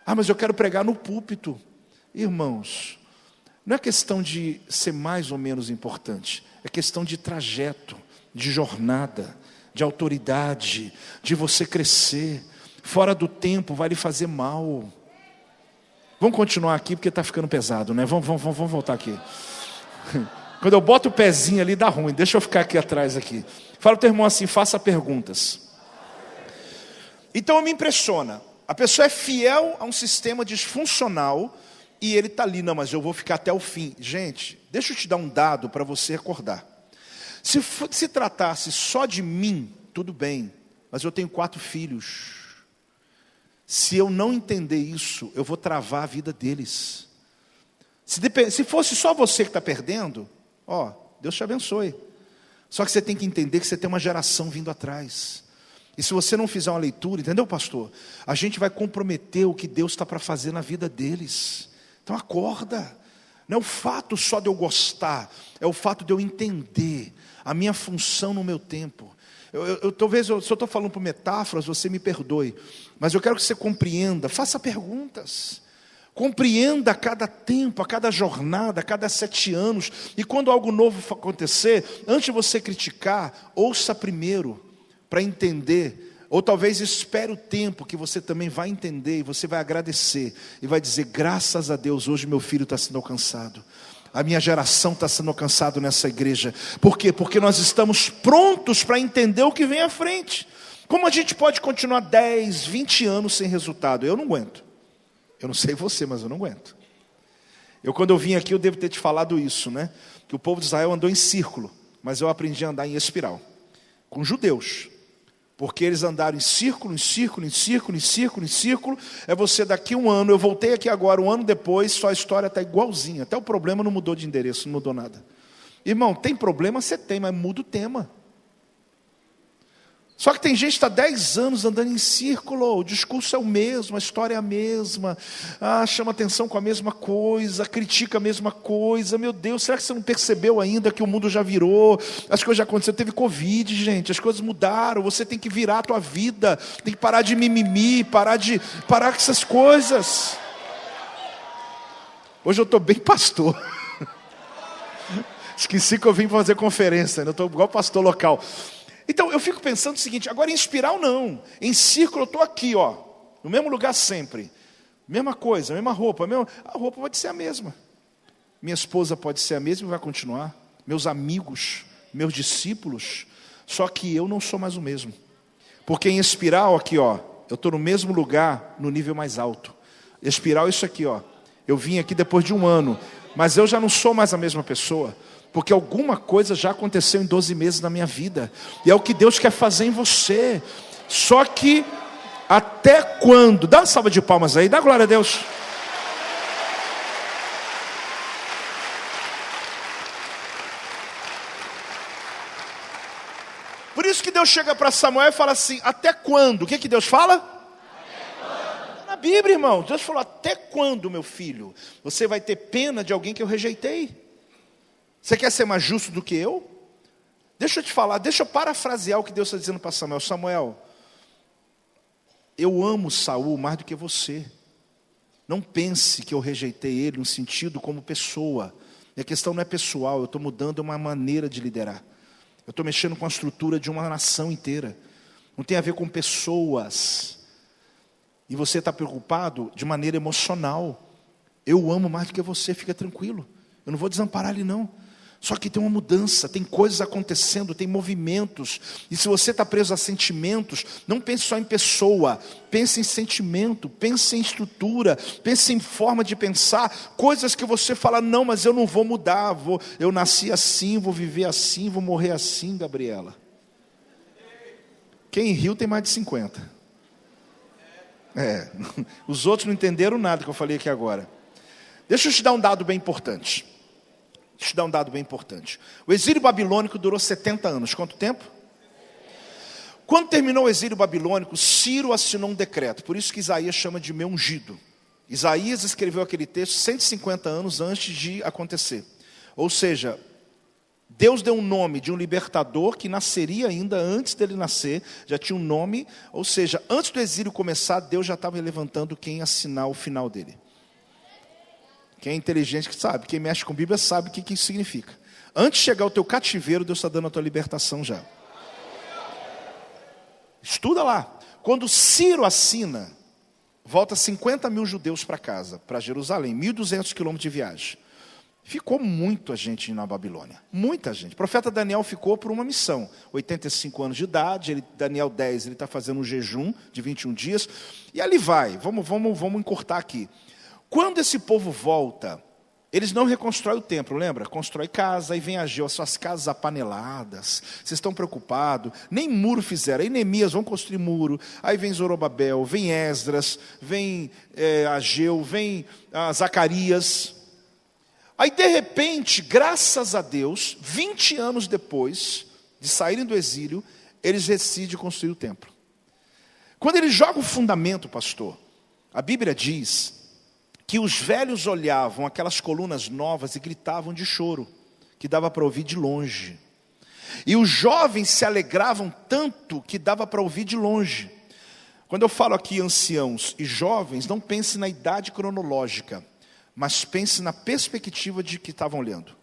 Ah, mas eu quero pregar no púlpito. Irmãos, não é questão de ser mais ou menos importante, é questão de trajeto, de jornada, de autoridade, de você crescer. Fora do tempo vai lhe fazer mal. Vamos continuar aqui porque está ficando pesado, né? Vamos voltar aqui. Quando eu boto o pezinho ali dá ruim, deixa eu ficar aqui atrás aqui. Fala o teu irmão assim, faça perguntas. Então me impressiona, a pessoa é fiel a um sistema disfuncional e ele está ali, não, mas eu vou ficar até o fim. Gente, deixa eu te dar um dado para você acordar. Se tratasse só de mim, tudo bem, mas eu tenho 4 filhos. Se eu não entender isso, eu vou travar a vida deles. Se fosse só você que está perdendo, ó, Deus te abençoe. Só que você tem que entender que você tem uma geração vindo atrás. E se você não fizer uma leitura, entendeu, pastor? A gente vai comprometer o que Deus está para fazer na vida deles. Então acorda. Não é o fato só de eu gostar, é o fato de eu entender a minha função no meu tempo. Talvez, se eu estou falando por metáforas, você me perdoe, mas eu quero que você compreenda, faça perguntas. Compreenda a cada tempo, a cada jornada, a cada 7 anos. E quando algo novo acontecer, antes de você criticar, ouça primeiro, para entender. Ou talvez espere o tempo que você também vai entender e você vai agradecer. E vai dizer, graças a Deus, hoje meu filho está sendo alcançado. A minha geração está sendo alcançada nessa igreja. Por quê? Porque nós estamos prontos para entender o que vem à frente. Como a gente pode continuar 10, 20 anos sem resultado? Eu não aguento. Eu não sei você, mas eu não aguento. Quando eu vim aqui, eu devo ter te falado isso, né? Que o povo de Israel andou em círculo, mas eu aprendi a andar em espiral. Com judeus. Porque eles andaram em círculo, em círculo, em círculo, em círculo, em círculo. É você daqui 1 ano, eu voltei aqui agora, 1 ano depois, só a história está igualzinha. Até o problema não mudou de endereço, não mudou nada. Irmão, tem problema? Você tem, mas muda o tema. Só que tem gente que está 10 anos andando em círculo, o discurso é o mesmo, a história é a mesma, chama atenção com a mesma coisa, critica a mesma coisa. Meu Deus, será que você não percebeu ainda que o mundo já virou? As coisas já aconteceram, teve Covid, gente, as coisas mudaram, você tem que virar a tua vida, tem que parar de mimimi, parar com essas coisas. Hoje eu estou bem pastor. Esqueci que eu vim fazer conferência, eu estou igual pastor local. Então eu fico pensando o seguinte, agora em espiral não, em círculo eu estou aqui, ó, no mesmo lugar sempre, mesma coisa, mesma roupa, a roupa pode ser a mesma, minha esposa pode ser a mesma e vai continuar, meus amigos, meus discípulos, só que eu não sou mais o mesmo, porque em espiral aqui, ó, eu estou no mesmo lugar, no nível mais alto. Espiral é isso aqui, ó. Eu vim aqui depois de 1 ano, mas eu já não sou mais a mesma pessoa, porque alguma coisa já aconteceu em 12 meses na minha vida, e é o que Deus quer fazer em você. Só que, até quando? Dá uma salva de palmas aí, dá glória a Deus. Por isso que Deus chega para Samuel e fala assim, até quando? O que Deus fala? Até quando? Na Bíblia, irmão, Deus falou, até quando, meu filho? Você vai ter pena de alguém que eu rejeitei? Você quer ser mais justo do que eu? Deixa eu te falar, deixa eu parafrasear o que Deus está dizendo para Samuel. Samuel, eu amo Saul mais do que você. Não pense que eu rejeitei ele no sentido como pessoa. Minha questão não é pessoal, eu estou mudando uma maneira de liderar. Eu estou mexendo com a estrutura de uma nação inteira. Não tem a ver com pessoas. E você está preocupado de maneira emocional. Eu amo mais do que você, fica tranquilo. Eu não vou desamparar ele não. Só que tem uma mudança, tem coisas acontecendo, tem movimentos. E se você está preso a sentimentos, não pense só em pessoa. Pense em sentimento, pense em estrutura, pense em forma de pensar. Coisas que você fala, não, mas eu não vou mudar. Eu nasci assim, vou viver assim, vou morrer assim, Gabriela. Quem riu tem mais de 50. Os outros não entenderam nada que eu falei aqui agora. Deixa eu te dar um dado bem importante. O exílio babilônico durou 70 anos. Quanto tempo? Quando terminou o exílio babilônico, Ciro assinou um decreto. Por isso que Isaías chama de meu ungido. Isaías escreveu aquele texto 150 anos antes de acontecer. Ou seja, Deus deu um nome de um libertador que nasceria ainda antes dele nascer. Já tinha um nome. Ou seja, antes do exílio começar, Deus já estava levantando quem ia assinar o final dele. Quem é inteligente que sabe, quem mexe com a Bíblia sabe o que isso significa. Antes de chegar ao teu cativeiro, Deus está dando a tua libertação já. Estuda lá. Quando Ciro assina, volta 50 mil judeus para casa, para Jerusalém, 1.200 quilômetros de viagem. Ficou muita gente na Babilônia, muita gente. O profeta Daniel ficou por uma missão, 85 anos de idade, Daniel 10, ele está fazendo um jejum de 21 dias, e ali vai, vamos encurtar aqui. Quando esse povo volta, eles não reconstroem o templo, lembra? Constrói casa, aí vem Ageu, as suas casas apaneladas, vocês estão preocupados, nem muro fizeram, aí Neemias, vão construir muro, aí vem Zorobabel, vem Esdras, vem Ageu, vem Zacarias. Aí de repente, graças a Deus, 20 anos depois de saírem do exílio, eles decidem construir o templo. Quando eles jogam o fundamento, pastor, a Bíblia diz que os velhos olhavam aquelas colunas novas e gritavam de choro, que dava para ouvir de longe. E os jovens se alegravam tanto que dava para ouvir de longe. Quando eu falo aqui anciãos e jovens, não pense na idade cronológica, mas pense na perspectiva de que estavam olhando.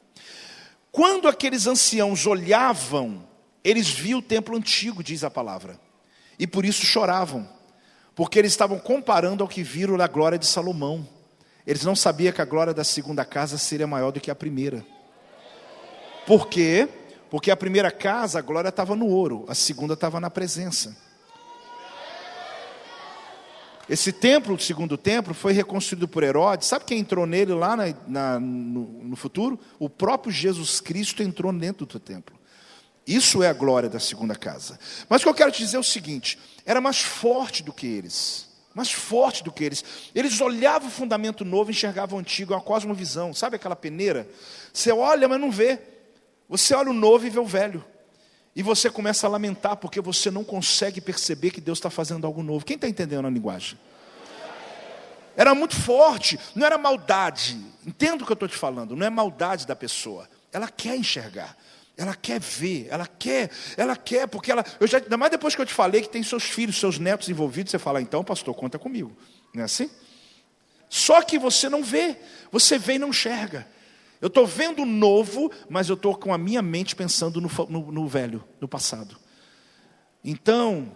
Quando aqueles anciãos olhavam, eles viam o templo antigo, diz a palavra, e por isso choravam, porque eles estavam comparando ao que viram na glória de Salomão. Eles não sabiam que a glória da segunda casa seria maior do que a primeira. Por quê? Porque a primeira casa, a glória estava no ouro, a segunda estava na presença. Esse templo, o segundo templo, foi reconstruído por Herodes. Sabe quem entrou nele lá no futuro? O próprio Jesus Cristo entrou dentro do templo. Isso é a glória da segunda casa. Mas o que eu quero te dizer é o seguinte, era mais forte do que eles. Mais forte do que eles. Eles olhavam o fundamento novo e enxergavam o antigo, uma cosmovisão. Sabe aquela peneira? Você olha, mas não vê. Você olha o novo e vê o velho. E você começa a lamentar porque você não consegue perceber que Deus está fazendo algo novo. Quem está entendendo a linguagem? Era muito forte, não era maldade. Entenda o que eu estou te falando, não é maldade da pessoa. Ela quer enxergar. Ela quer ver, ela quer, porque ainda mais depois que eu te falei que tem seus filhos, seus netos envolvidos, você fala, então pastor, conta comigo, não é assim? Só que você não vê, você vê e não enxerga. Eu estou vendo o novo, mas eu estou com a minha mente pensando no velho, no passado. Então,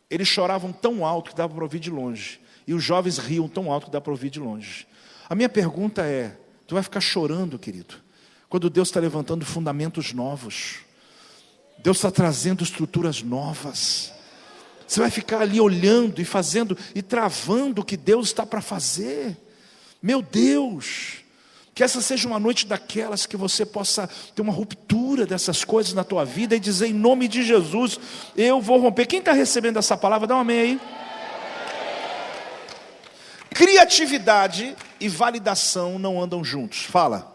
eles choravam tão alto que dava para ouvir de longe, e os jovens riam tão alto que dava para ouvir de longe. A minha pergunta é, tu vai ficar chorando, querido? Quando Deus está levantando fundamentos novos, Deus está trazendo estruturas novas, Você vai ficar ali olhando e fazendo e travando o que Deus está para fazer. Meu Deus, que essa seja uma noite daquelas que você possa ter uma ruptura dessas coisas na tua vida e dizer em nome de Jesus, eu vou romper. Quem está recebendo essa palavra, dá um amém aí. Criatividade e validação não andam juntos. Fala.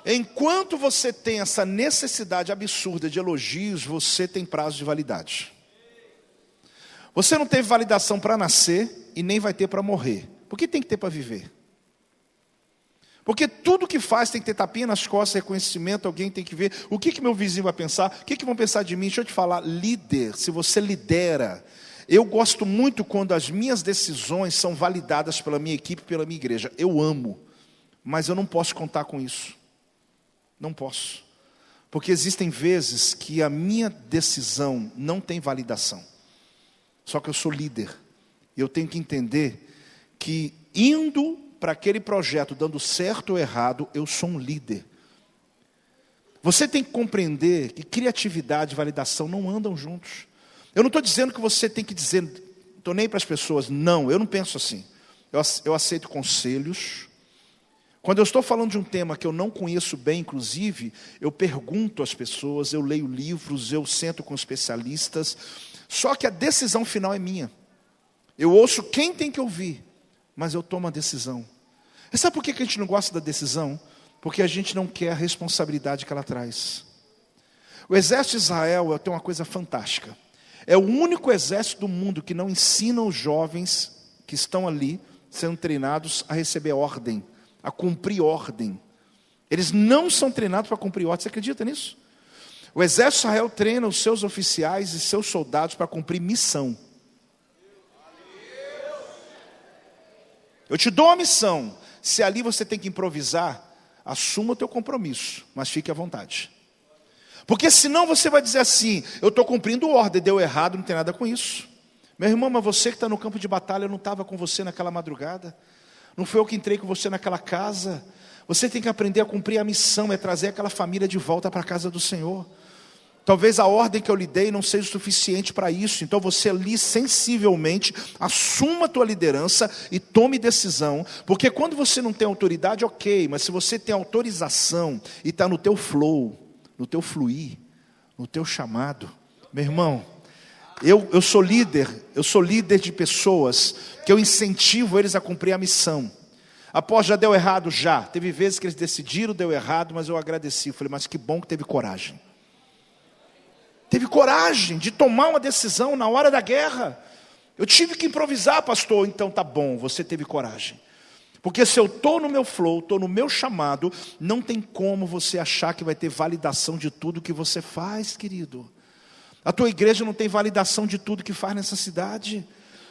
Enquanto você tem essa necessidade absurda de elogios, você tem prazo de validade. Você não teve validação para nascer e nem vai ter para morrer. Por que tem que ter para viver? Porque tudo que faz tem que ter tapinha nas costas, reconhecimento, alguém tem que ver. O que meu vizinho vai pensar? O que vão pensar de mim? Deixa eu te falar, líder, se você lidera. Eu gosto muito quando as minhas decisões são validadas pela minha equipe, pela minha igreja. Eu amo, mas eu não posso contar com isso. Não posso. Porque existem vezes que a minha decisão não tem validação. Só que eu sou líder. E eu tenho que entender que indo para aquele projeto, dando certo ou errado, eu sou um líder. Você tem que compreender que criatividade e validação não andam juntos. Eu não estou dizendo que você tem que dizer, estou nem para as pessoas, não, eu não penso assim. Eu aceito conselhos. Quando eu estou falando de um tema que eu não conheço bem, inclusive, eu pergunto às pessoas, eu leio livros, eu sento com especialistas, só que a decisão final é minha. Eu ouço quem tem que ouvir, mas eu tomo a decisão. E sabe por que a gente não gosta da decisão? Porque a gente não quer a responsabilidade que ela traz. O exército de Israel tem uma coisa fantástica. É o único exército do mundo que não ensina os jovens que estão ali, sendo treinados a receber ordem, a cumprir ordem. Eles não são treinados para cumprir ordem. Você acredita nisso? O exército de Israel treina os seus oficiais e seus soldados para cumprir missão. Eu te dou uma missão. Se ali você tem que improvisar, assuma o teu compromisso, mas fique à vontade. Porque senão você vai dizer assim, eu estou cumprindo ordem, deu errado, não tem nada com isso. Meu irmão, mas você que está no campo de batalha, eu não estava com você naquela madrugada. Não foi eu que entrei com você naquela casa. Você tem que aprender a cumprir a missão, é trazer aquela família de volta para a casa do Senhor. Talvez a ordem que eu lhe dei não seja suficiente para isso. Então você ali sensivelmente assuma a tua liderança e tome decisão. Porque quando você não tem autoridade, ok. Mas se você tem autorização e está no teu flow, no teu fluir, no teu chamado. Meu irmão, eu sou líder de pessoas que eu incentivo eles a cumprir a missão. Após já deu errado, já. Teve vezes que eles decidiram, deu errado, mas eu agradeci. Falei, mas que bom que teve coragem. Teve coragem de tomar uma decisão na hora da guerra. Eu tive que improvisar, pastor. Então tá bom, você teve coragem. Porque se eu estou no meu flow, estou no meu chamado, não tem como você achar que vai ter validação de tudo que você faz, querido. A tua igreja não tem validação de tudo que faz nessa cidade.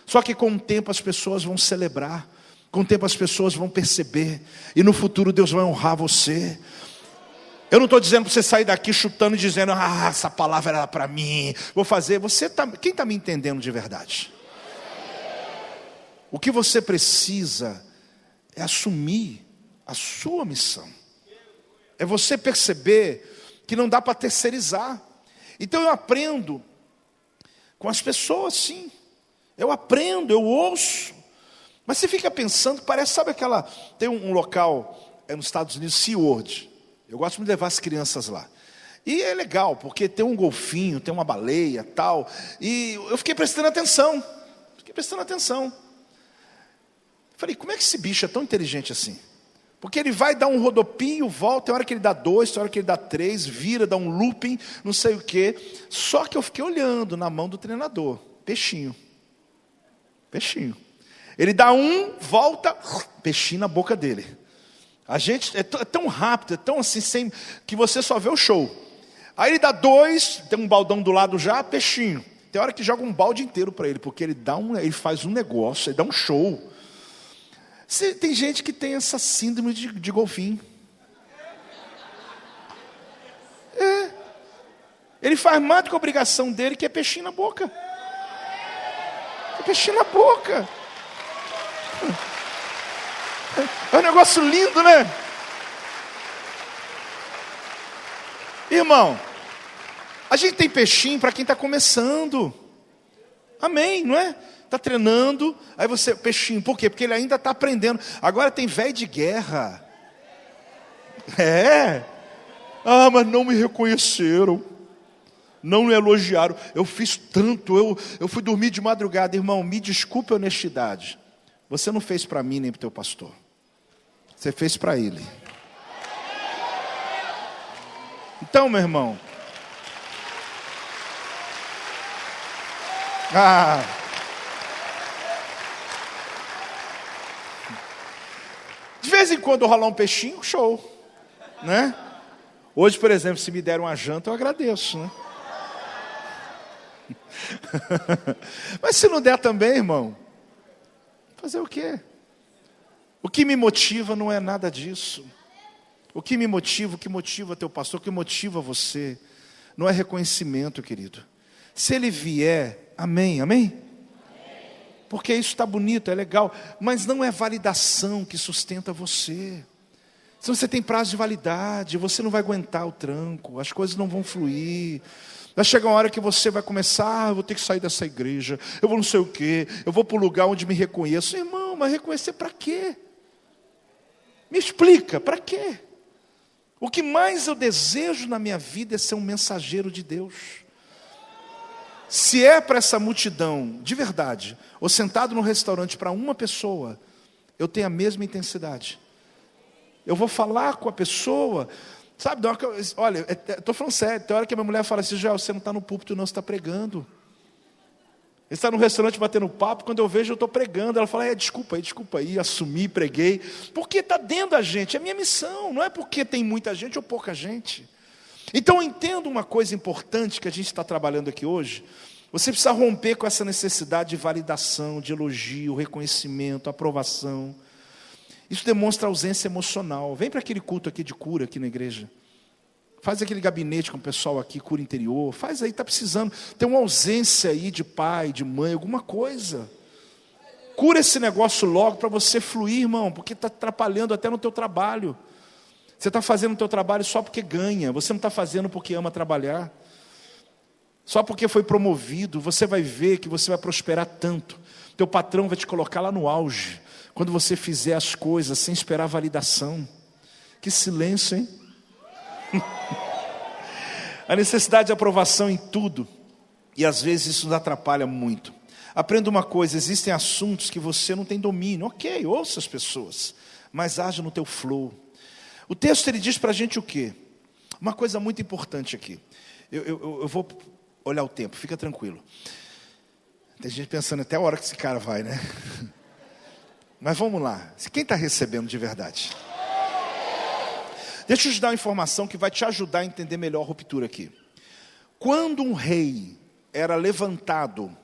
Só que com o tempo as pessoas vão celebrar. Com o tempo as pessoas vão perceber. E no futuro Deus vai honrar você. Eu não estou dizendo para você sair daqui chutando e dizendo, essa palavra era para mim, vou fazer. Quem está me entendendo de verdade? O que você precisa é assumir a sua missão. É você perceber que não dá para terceirizar. Então eu aprendo com as pessoas, sim. Eu aprendo, eu ouço. Mas você fica pensando, parece, sabe aquela... Tem um local nos Estados Unidos, SeaWorld. Eu gosto de levar as crianças lá. E é legal, porque tem um golfinho, tem uma baleia, tal. E eu fiquei prestando atenção. Falei, como é que esse bicho é tão inteligente assim? Porque ele vai dar um rodopio, volta, tem hora que ele dá 2, tem hora que ele dá 3, vira, dá um looping, não sei o quê. Só que eu fiquei olhando na mão do treinador. Peixinho. Ele dá um, volta, peixinho na boca dele. A gente é tão rápido, é tão assim, que você só vê o show. Aí ele dá 2, tem um baldão do lado já, peixinho. Tem hora que joga um balde inteiro para ele, porque ele faz um negócio, ele dá um show. Tem gente que tem essa síndrome de golfinho. Ele faz mais do que a obrigação dele, que é peixinho na boca. É um negócio lindo, né? Irmão, A gente tem peixinho para quem está começando. Amém, não é? Está treinando, aí você, peixinho, por quê? Porque ele ainda está aprendendo. Agora tem velho de guerra. Mas não me reconheceram. Não me elogiaram. Eu fiz tanto, eu fui dormir de madrugada. Irmão, me desculpe a honestidade. Você não fez para mim nem para o teu pastor. Você fez para ele. Então, meu irmão. De vez em quando eu rolar um peixinho, show, né? Hoje, por exemplo, se me deram uma janta, eu agradeço, né? Mas se não der também, irmão, fazer o quê? O que me motiva não é nada disso. O que me motiva, o que motiva teu pastor, o que motiva você, não é reconhecimento, querido. Se ele vier, amém, amém? Porque isso está bonito, é legal, mas não é validação que sustenta você. Se você tem prazo de validade, você não vai aguentar o tranco, as coisas não vão fluir. Vai chegar uma hora que você vai começar, eu vou ter que sair dessa igreja, eu vou não sei o quê, eu vou para o lugar onde me reconheço. Irmão, mas reconhecer para quê? Me explica, para quê? O que mais eu desejo na minha vida é ser um mensageiro de Deus. Se é para essa multidão, de verdade, ou sentado no restaurante para uma pessoa, eu tenho a mesma intensidade. Eu vou falar com a pessoa, sabe, olha, estou falando sério, tem hora que a minha mulher fala assim, Joel, você não está no púlpito não, você está pregando. Ele está no restaurante batendo papo, quando eu vejo eu estou pregando. Ela fala, desculpa aí, assumi, preguei. Porque está dentro da gente, é minha missão, não é porque tem muita gente ou pouca gente. Então entenda uma coisa importante que a gente está trabalhando aqui hoje. Você precisa romper com essa necessidade de validação, de elogio, reconhecimento, aprovação. Isso demonstra ausência emocional. Vem para aquele culto aqui de cura aqui na igreja. Faz aquele gabinete com o pessoal aqui, cura interior. Faz aí, está precisando. Tem uma ausência aí de pai, de mãe, alguma coisa. Cura esse negócio logo para você fluir, irmão, porque está atrapalhando até no teu trabalho. Você está fazendo o teu trabalho só porque ganha. Você não está fazendo porque ama trabalhar. Só porque foi promovido. Você vai ver que você vai prosperar tanto. Teu patrão vai te colocar lá no auge. Quando você fizer as coisas sem esperar validação. Que silêncio, hein? A necessidade de aprovação em tudo. E às vezes isso nos atrapalha muito. Aprenda uma coisa, existem assuntos que você não tem domínio. Ok, ouça as pessoas. Mas age no teu flow. O texto ele diz para a gente o quê? Uma coisa muito importante aqui. Eu vou olhar o tempo, fica tranquilo. Tem gente pensando até a hora que esse cara vai, né? Mas vamos lá. Quem está recebendo de verdade? Deixa eu te dar uma informação que vai te ajudar a entender melhor a ruptura aqui. Quando um rei era levantado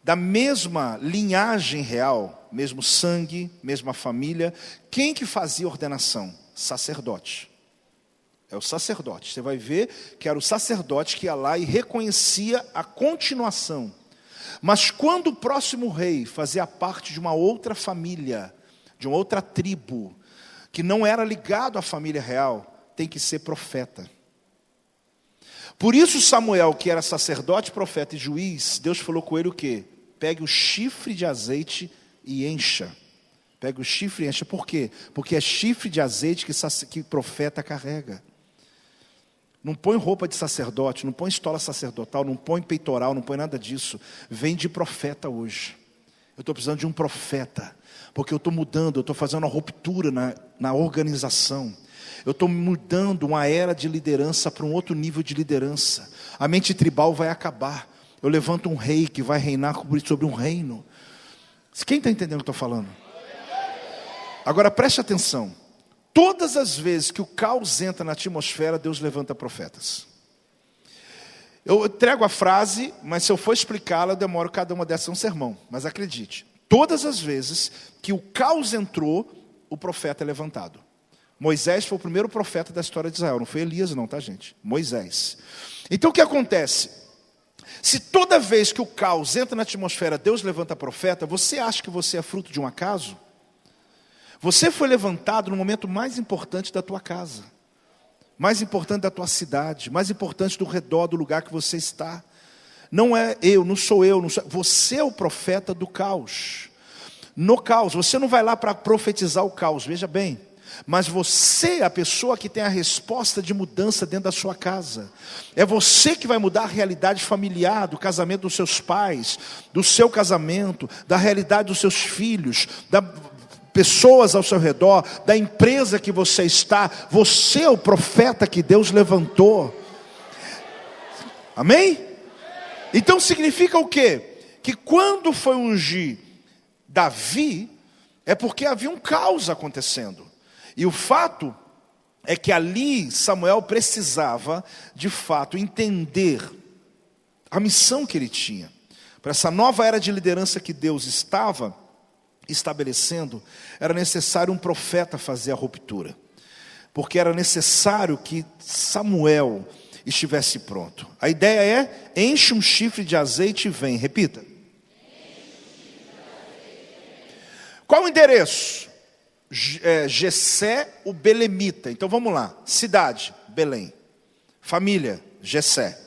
da mesma linhagem real, mesmo sangue, mesma família, quem que fazia ordenação? Sacerdote. É o sacerdote. Você vai ver que era o sacerdote que ia lá e reconhecia a continuação. Mas quando o próximo rei fazia parte de uma outra família, de uma outra tribo, que não era ligado à família real, tem que ser profeta. Por isso Samuel, que era sacerdote, profeta e juiz, Deus falou com ele o quê? Pegue o chifre de azeite e encha. Pega o chifre e enche. Por quê? Porque é chifre de azeite que profeta carrega. Não põe roupa de sacerdote, não põe estola sacerdotal, não põe peitoral, não põe nada disso. Vem de profeta hoje. Eu estou precisando de um profeta. Porque eu estou mudando, eu estou fazendo uma ruptura na organização. Eu estou mudando uma era de liderança para um outro nível de liderança. A mente tribal vai acabar. Eu levanto um rei que vai reinar sobre um reino. Quem está entendendo o que eu estou falando? Agora preste atenção. Todas as vezes que o caos entra na atmosfera, Deus levanta profetas. Eu entrego a frase, mas se eu for explicá-la, eu demoro cada uma dessas um sermão. Mas acredite, todas as vezes que o caos entrou, o profeta é levantado. Moisés foi o primeiro profeta da história de Israel. Não foi Elias não, tá gente? Moisés. Então o que acontece? Se toda vez que o caos entra na atmosfera, Deus levanta profeta, você acha que você é fruto de um acaso? Você foi levantado no momento mais importante da tua casa. mais importante da tua cidade, mais importante do redor do lugar que você está. Não é eu, não sou eu, você é o profeta do caos. No caos, você não vai lá para profetizar o caos, veja bem. Mas você é a pessoa que tem a resposta de mudança dentro da sua casa. É você que vai mudar a realidade familiar, do casamento dos seus pais, do seu casamento, da realidade dos seus filhos, da pessoas ao seu redor, da empresa que você está. Você é o profeta que Deus levantou. Amém? Então significa o quê? Que quando foi ungir Davi, é porque havia um caos acontecendo. E o fato é que ali Samuel precisava, de fato, entender a missão que ele tinha. Para essa nova era de liderança que Deus estava estabelecendo, era necessário um profeta fazer a ruptura. Porque era necessário que Samuel estivesse pronto. A ideia é, enche um chifre de azeite e vem. Repita. Qual o endereço? Jessé, o belemita. Então vamos lá. Cidade, Belém. Família, Jessé.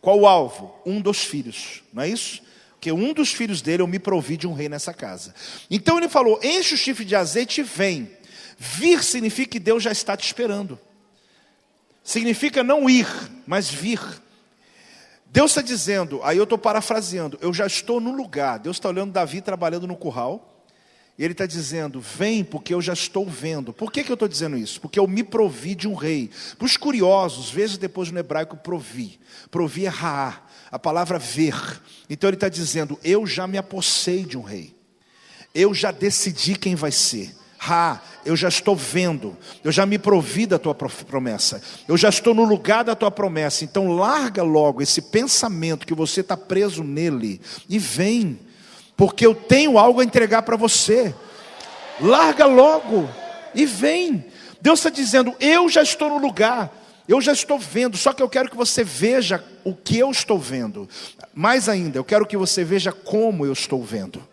Qual o alvo? Um dos filhos, não é isso? Porque um dos filhos dele, eu me provi de um rei nessa casa. Então ele falou, enche o chifre de azeite e vem. Vir significa que Deus já está te esperando. Significa não ir, mas vir. Deus está dizendo, aí eu estou parafraseando, eu já estou no lugar. Deus está olhando Davi trabalhando no curral. E ele está dizendo, vem porque eu já estou vendo. Por que eu estou dizendo isso? Porque eu me provi de um rei. Para os curiosos, vezes depois no hebraico, provi. Provi é raá, a palavra ver. Então ele está dizendo, eu já me apossei de um rei. Eu já decidi quem vai ser. Raá, eu já estou vendo. Eu já me provi da tua promessa. Eu já estou no lugar da tua promessa. Então larga logo esse pensamento que você está preso nele e vem. Porque eu tenho algo a entregar para você. Larga logo e vem. Deus está dizendo, eu já estou no lugar. Eu já estou vendo. Só que eu quero que você veja o que eu estou vendo. Mais ainda, eu quero que você veja como eu estou vendo.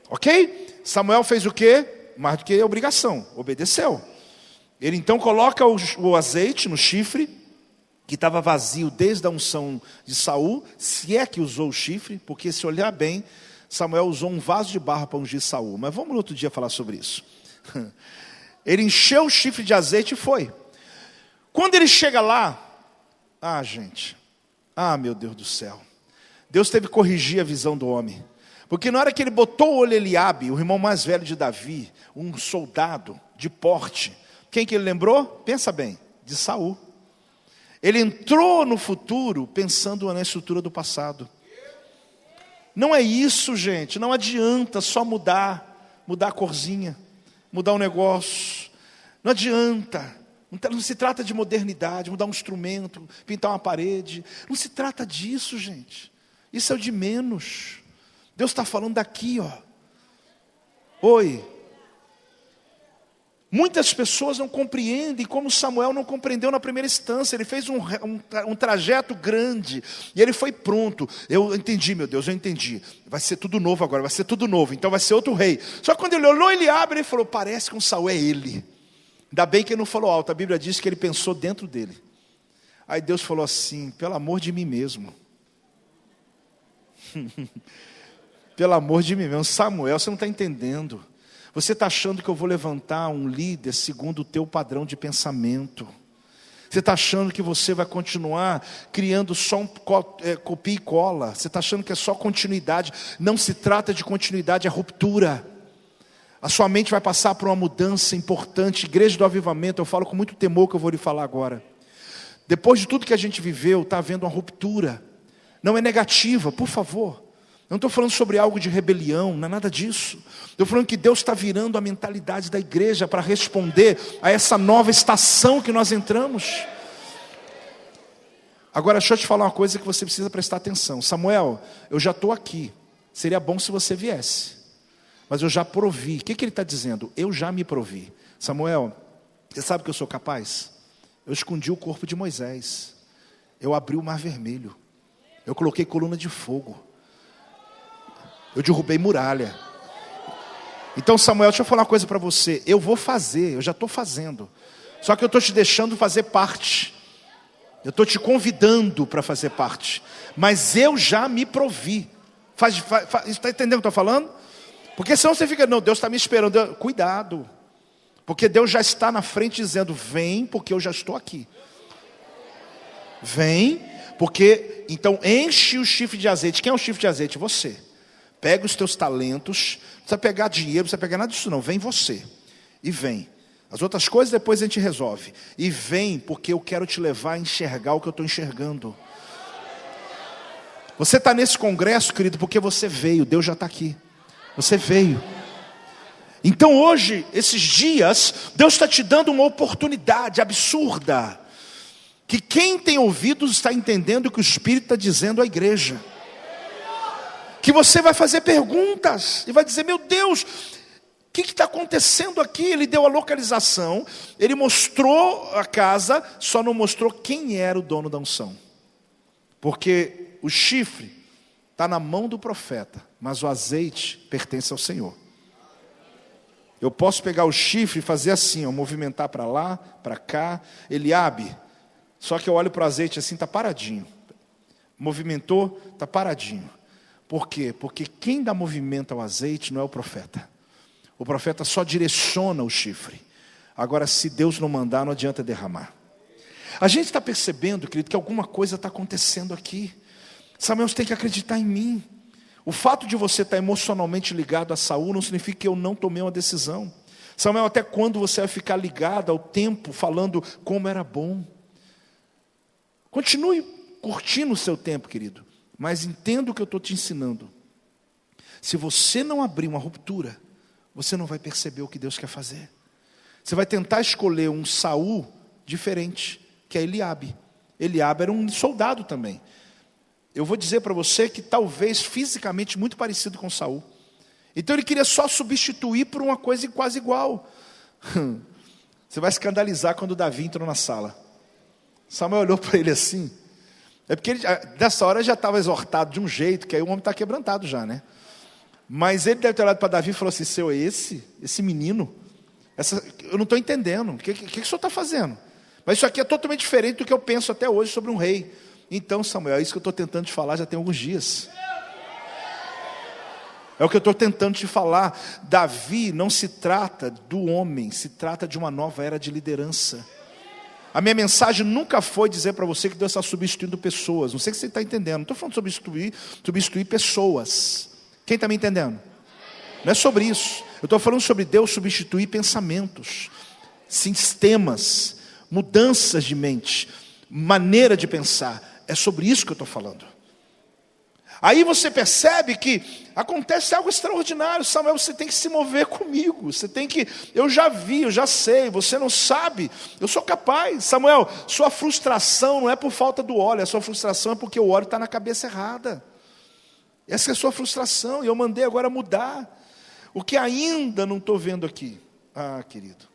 Ok? Samuel fez o quê? Mais do que obrigação. Obedeceu. Ele então coloca o azeite no chifre, que estava vazio desde a unção de Saul, se é que usou o chifre, porque se olhar bem, Samuel usou um vaso de barro para ungir Saul, mas vamos no outro dia falar sobre isso. Ele encheu o chifre de azeite e foi. Quando ele chega lá, gente, meu Deus do céu, Deus teve que corrigir a visão do homem, porque na hora que ele botou o olho Eliabe, o irmão mais velho de Davi, um soldado de porte, quem que ele lembrou? Pensa bem, de Saul. Ele entrou no futuro pensando na estrutura do passado. Não é isso, gente. Não adianta só mudar a corzinha, mudar o negócio. Não adianta. Não se trata de modernidade, mudar um instrumento, pintar uma parede. Não se trata disso, gente. Isso é o de menos. Deus está falando daqui, ó. Oi. Muitas pessoas não compreendem como Samuel não compreendeu na primeira instância. Ele fez um trajeto grande e ele foi pronto. Eu entendi, meu Deus, eu entendi. Vai ser tudo novo agora, vai ser tudo novo. Então vai ser outro rei. Só que quando ele olhou Eliabe, ele falou, parece que um Saul é ele. Ainda bem que ele não falou alto. A Bíblia diz que ele pensou dentro dele. Aí Deus falou assim, pelo amor de mim mesmo. Pelo amor de mim mesmo. Samuel, você não está entendendo. Você está achando que eu vou levantar um líder segundo o teu padrão de pensamento. Você está achando que você vai continuar criando só copia e cola. Você está achando que é só continuidade. Não se trata de continuidade, é ruptura. A sua mente vai passar por uma mudança importante. Igreja do Avivamento, eu falo com muito temor que eu vou lhe falar agora. Depois de tudo que a gente viveu, está havendo uma ruptura. Não é negativa, por favor. Não estou falando sobre algo de rebelião, não é nada disso. Estou falando que Deus está virando a mentalidade da igreja para responder a essa nova estação que nós entramos. Agora, deixa eu te falar uma coisa que você precisa prestar atenção. Samuel, eu já estou aqui. Seria bom se você viesse. Mas eu já provi. O que ele está dizendo? Eu já me provi. Samuel, você sabe que eu sou capaz? Eu escondi o corpo de Moisés. Eu abri o mar vermelho. Eu coloquei coluna de fogo. Eu derrubei muralha. Então Samuel, deixa eu falar uma coisa para você. Eu vou fazer, eu já estou fazendo. Só que eu estou te deixando fazer parte. Eu estou te convidando para fazer parte. Mas eu já me provi. Está entendendo o que eu estou falando? Porque senão você fica, não, Deus está me esperando. Cuidado. Porque Deus já está na frente dizendo, vem porque eu já estou aqui. Vem, porque, então enche o chifre de azeite. Quem é o chifre de azeite? Você. Pega os teus talentos, não precisa pegar dinheiro, não precisa pegar nada disso não. Vem você. E vem. As outras coisas depois a gente resolve. E vem porque eu quero te levar a enxergar o que eu estou enxergando. Você está nesse congresso, querido, porque você veio. Deus já está aqui. Você veio. Então hoje, esses dias, Deus está te dando uma oportunidade absurda. Que quem tem ouvidos está entendendo o que o Espírito está dizendo à igreja. Que você vai fazer perguntas e vai dizer, meu Deus, o que está acontecendo aqui? Ele deu a localização, ele mostrou a casa, só não mostrou quem era o dono da unção. Porque o chifre está na mão do profeta, mas o azeite pertence ao Senhor. Eu posso pegar o chifre e fazer assim, ó, movimentar para lá, para cá. Eliabe, só que eu olho para o azeite assim, está paradinho. Movimentou, está paradinho. Por quê? Porque quem dá movimento ao azeite não é o profeta. O profeta só direciona o chifre. Agora, se Deus não mandar, não adianta derramar. A gente está percebendo, querido, que alguma coisa está acontecendo aqui. Samuel, você tem que acreditar em mim. O fato de você estar emocionalmente ligado a Saul não significa que eu não tomei uma decisão. Samuel, até quando você vai ficar ligado ao tempo, falando como era bom? Continue curtindo o seu tempo, querido. Mas entenda o que eu estou te ensinando. Se você não abrir uma ruptura, você não vai perceber o que Deus quer fazer. Você vai tentar escolher um Saul diferente, que é Eliabe. Eliabe era um soldado também. Eu vou dizer para você que talvez fisicamente muito parecido com Saul. Então ele queria só substituir por uma coisa quase igual. Você vai escandalizar quando Davi entrou na sala. Samuel olhou para ele assim. É porque ele, nessa hora já estava exortado de um jeito, que aí o homem está quebrantado já, né? Mas ele deve ter olhado para Davi e falou assim, seu, esse menino, eu não estou entendendo, o que o senhor está fazendo? Mas isso aqui é totalmente diferente do que eu penso até hoje sobre um rei. Então, Samuel, é isso que eu estou tentando te falar já tem alguns dias. É o que eu estou tentando te falar. Davi não se trata do homem, se trata de uma nova era de liderança. A minha mensagem nunca foi dizer para você que Deus está substituindo pessoas. Não sei se você está entendendo. Não estou falando de substituir pessoas. Quem está me entendendo? Não é sobre isso. Eu estou falando sobre Deus substituir pensamentos, sistemas, mudanças de mente, maneira de pensar. É sobre isso que eu estou falando. Aí você percebe que acontece algo extraordinário. Samuel, você tem que se mover comigo. Você tem que, eu já vi, eu já sei. Você não sabe, eu sou capaz. Samuel, sua frustração não é por falta do óleo. A sua frustração é porque o óleo está na cabeça errada. Essa é a sua frustração. E eu mandei agora mudar. O que ainda não estou vendo aqui, querido,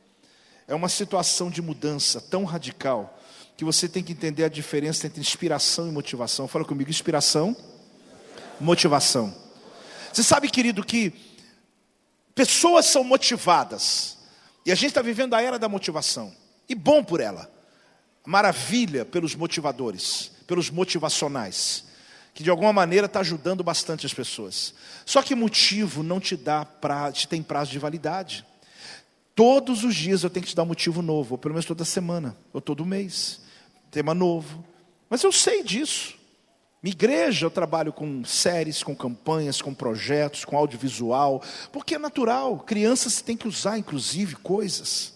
é uma situação de mudança tão radical que você tem que entender a diferença entre inspiração e motivação. Fala comigo, inspiração, motivação. Você sabe, querido, que pessoas são motivadas. E a gente está vivendo a era da motivação. E bom por ela. Maravilha pelos motivadores, pelos motivacionais, que de alguma maneira está ajudando bastante as pessoas. Só que motivo não te tem prazo de validade. Todos os dias eu tenho que te dar um motivo novo, ou pelo menos toda semana, ou todo mês. Tema novo. Mas eu sei disso. Minha igreja, eu trabalho com séries, com campanhas, com projetos, com audiovisual, porque é natural, crianças têm que usar, inclusive, coisas.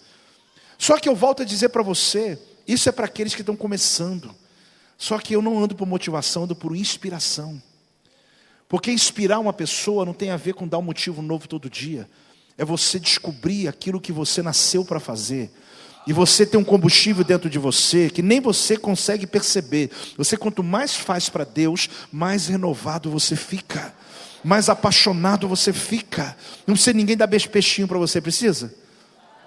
Só que eu volto a dizer para você, isso é para aqueles que estão começando. Só que eu não ando por motivação, ando por inspiração. Porque inspirar uma pessoa não tem a ver com dar um motivo novo todo dia. É você descobrir aquilo que você nasceu para fazer. E você tem um combustível dentro de você que nem você consegue perceber. Você quanto mais faz para Deus, mais renovado você fica. Mais apaixonado você fica. Não precisa ninguém dar peixinho para você, precisa?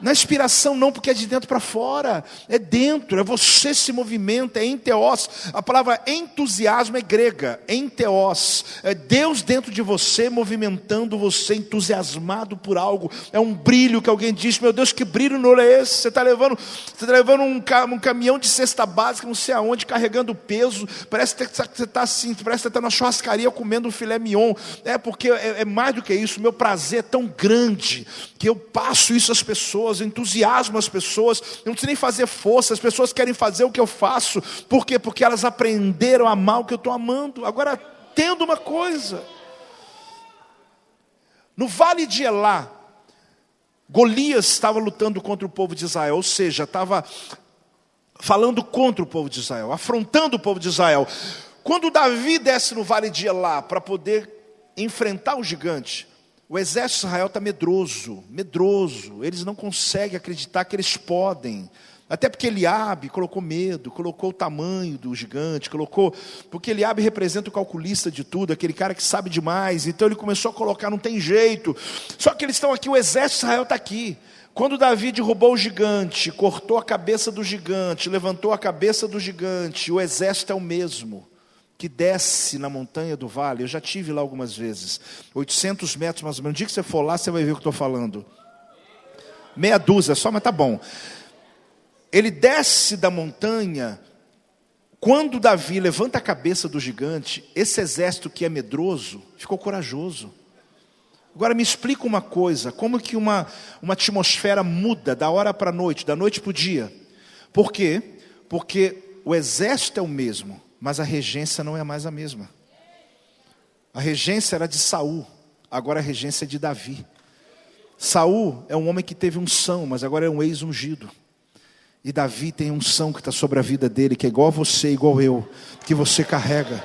Na inspiração não, porque é de dentro para fora, é dentro, é você se movimenta, é enteos. A palavra entusiasmo é grega, enteos. É Deus dentro de você, movimentando você, entusiasmado por algo. É um brilho que alguém diz, meu Deus, que brilho no olho é esse? Você está levando um caminhão de cesta básica, não sei aonde, carregando peso. Parece que você está assim, parece que você está na churrascaria comendo um filé mignon. É porque é mais do que isso, meu prazer é tão grande, que eu passo isso às pessoas, entusiasmo as pessoas, eu não preciso nem fazer força, as pessoas querem fazer o que eu faço. Por quê? Porque elas aprenderam a amar o que eu estou amando. Agora, tendo uma coisa, no vale de Elá, Golias estava lutando contra o povo de Israel, ou seja, estava falando contra o povo de Israel, afrontando o povo de Israel. Quando Davi desce no vale de Elá para poder enfrentar o gigante, o exército de Israel está medroso, eles não conseguem acreditar que eles podem, até porque Eliabe colocou medo, colocou o tamanho do gigante, porque Eliabe representa o calculista de tudo, aquele cara que sabe demais, então ele começou a colocar, não tem jeito, só que eles estão aqui, o exército de Israel está aqui. Quando Davi derrubou o gigante, cortou a cabeça do gigante, levantou a cabeça do gigante, o exército é o mesmo, que desce na montanha do vale. Eu já estive lá algumas vezes, 800 metros mais ou menos. No dia que você for lá, você vai ver o que eu estou falando. Meia dúzia só, mas tá bom. Ele desce da montanha. Quando Davi levanta a cabeça do gigante, esse exército que é medroso, ficou corajoso. Agora me explica uma coisa, como que uma atmosfera muda da hora para a noite, da noite para o dia? Por quê? Porque o exército é o mesmo, mas a regência não é mais a mesma. A regência era de Saul, agora a regência é de Davi. Saul é um homem que teve unção, mas agora é um ex-ungido. E Davi tem unção que está sobre a vida dele, que é igual a você, igual eu, que você carrega.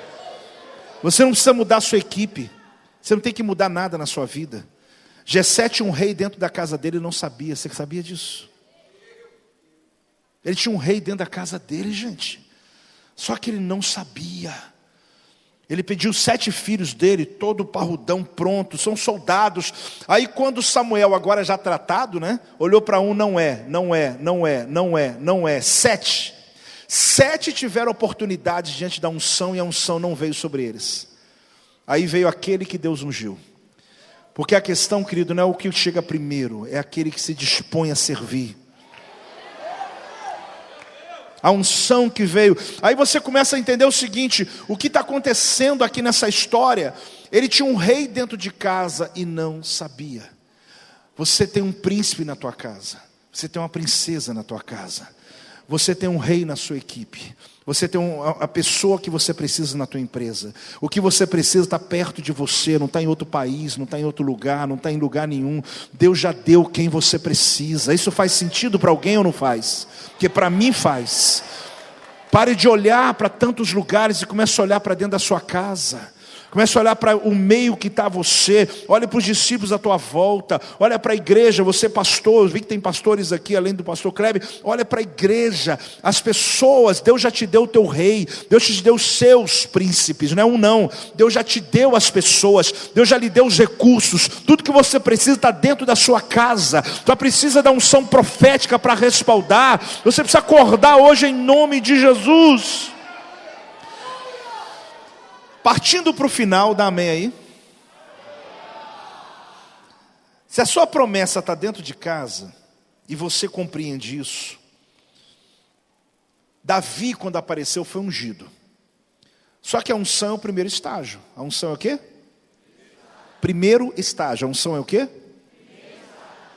Você não precisa mudar a sua equipe, você não tem que mudar nada na sua vida. Jessé tinha um rei dentro da casa dele e não sabia, você sabia disso? Ele tinha um rei dentro da casa dele, gente. Só que ele não sabia. Ele pediu 7 filhos dele, todo parrudão pronto, são soldados. Aí quando Samuel, agora já tratado, né, olhou para um, não é. 7 tiveram oportunidade diante da unção e a unção não veio sobre eles. Aí veio aquele que Deus ungiu. Porque a questão, querido, não é o que chega primeiro, é aquele que se dispõe a servir. A unção que veio. Aí você começa a entender o seguinte, o que está acontecendo aqui nessa história. Ele tinha um rei dentro de casa e não sabia. Você tem um príncipe na tua casa, você tem uma princesa na tua casa, você tem um rei na sua equipe, você tem a pessoa que você precisa na tua empresa. O que você precisa está perto de você, não está em outro país, não está em outro lugar, não está em lugar nenhum. Deus já deu quem você precisa. Isso faz sentido para alguém ou não faz? Porque para mim faz. Pare de olhar para tantos lugares e comece a olhar para dentro da sua casa. Comece a olhar para o meio que está você. Olha para os discípulos à tua volta. Olha para a igreja, você pastor. Eu vi que tem pastores aqui, além do pastor Kleber. Olha para a igreja, as pessoas. Deus já te deu o teu rei. Deus te deu os seus príncipes. Não é um não. Deus já te deu as pessoas. Deus já lhe deu os recursos. Tudo que você precisa está dentro da sua casa. Só precisa da unção profética para respaldar. Você precisa acordar hoje em nome de Jesus. Partindo para o final, dá amém aí. Se a sua promessa está dentro de casa, e você compreende isso, Davi, quando apareceu, foi ungido. Só que a unção é o primeiro estágio. A unção é o quê? Primeiro estágio. A unção é o quê?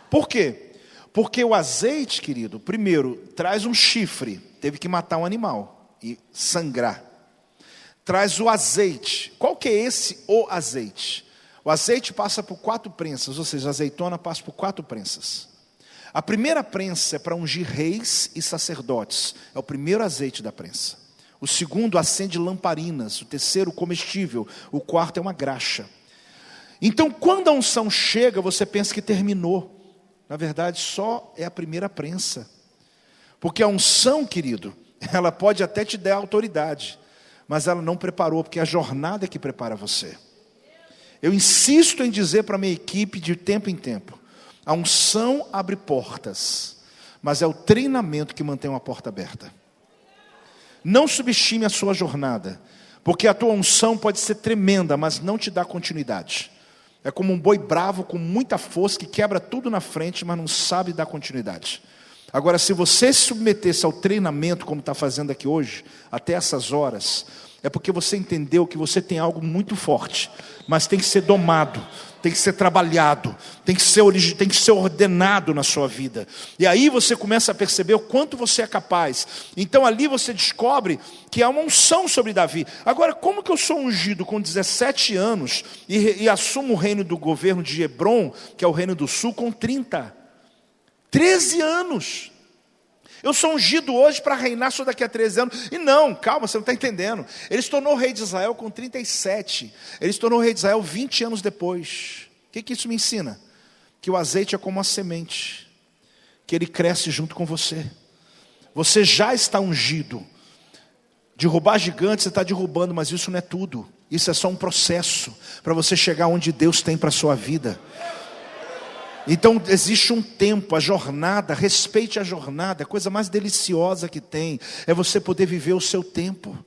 Por quê? Porque o azeite, querido, primeiro, traz um chifre. Teve que matar um animal e sangrar. Traz o azeite. Qual que é o azeite? O azeite passa por 4 prensas, ou seja, a azeitona passa por 4 prensas. A primeira prensa é para ungir reis e sacerdotes. É o primeiro azeite da prensa. O segundo acende lamparinas. O terceiro comestível. O quarto é uma graxa. Então quando a unção chega, você pensa que terminou. Na verdade só é a primeira prensa. Porque a unção, querido, ela pode até te dar autoridade, mas ela não preparou, porque é a jornada que prepara você. Eu insisto em dizer para a minha equipe de tempo em tempo, A unção abre portas, mas é o treinamento que mantém uma porta aberta. Não subestime a sua jornada, porque a tua unção pode ser tremenda, mas não te dá continuidade. É como um boi bravo com muita força que quebra tudo na frente, mas não sabe dar continuidade. Agora, se você se submetesse ao treinamento, como está fazendo aqui hoje, até essas horas, é porque você entendeu que você tem algo muito forte, mas tem que ser domado, tem que ser trabalhado, tem que ser ordenado na sua vida. E aí você começa a perceber o quanto você é capaz. Então ali você descobre que há uma unção sobre Davi. Agora, como que eu sou ungido com 17 anos e assumo o reino do governo de Hebrom, que é o reino do sul, com 30? 13 anos. Eu sou ungido hoje para reinar só daqui a 13 anos. E não, calma, você não está entendendo. Ele se tornou rei de Israel com 37. Ele se tornou rei de Israel 20 anos depois. O que isso me ensina? Que o azeite é como uma semente, que ele cresce junto com você. Você já está ungido. Derrubar gigantes você está derrubando, mas isso não é tudo. Isso é só um processo para você chegar onde Deus tem para a sua vida. Então existe um tempo, a jornada, respeite a jornada, a coisa mais deliciosa que tem, é você poder viver o seu tempo.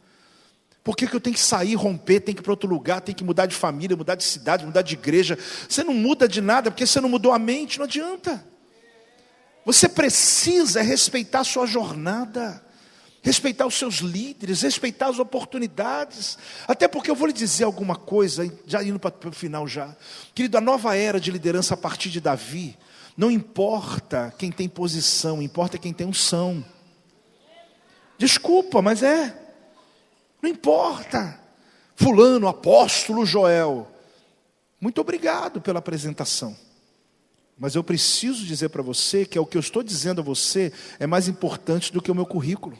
Por que eu tenho que sair, romper, tenho que ir para outro lugar, tenho que mudar de família, mudar de cidade, mudar de igreja? Você não muda de nada, porque você não mudou a mente, não adianta. Você precisa respeitar a sua jornada, respeitar os seus líderes, respeitar as oportunidades. Até porque eu vou lhe dizer alguma coisa, já indo para o final já. Querido, a nova era de liderança a partir de Davi, não importa quem tem posição, importa quem tem unção. Desculpa, mas não importa. Fulano, apóstolo Joel, muito obrigado pela apresentação. Mas eu preciso dizer para você que o que eu estou dizendo a você é mais importante do que o meu currículo.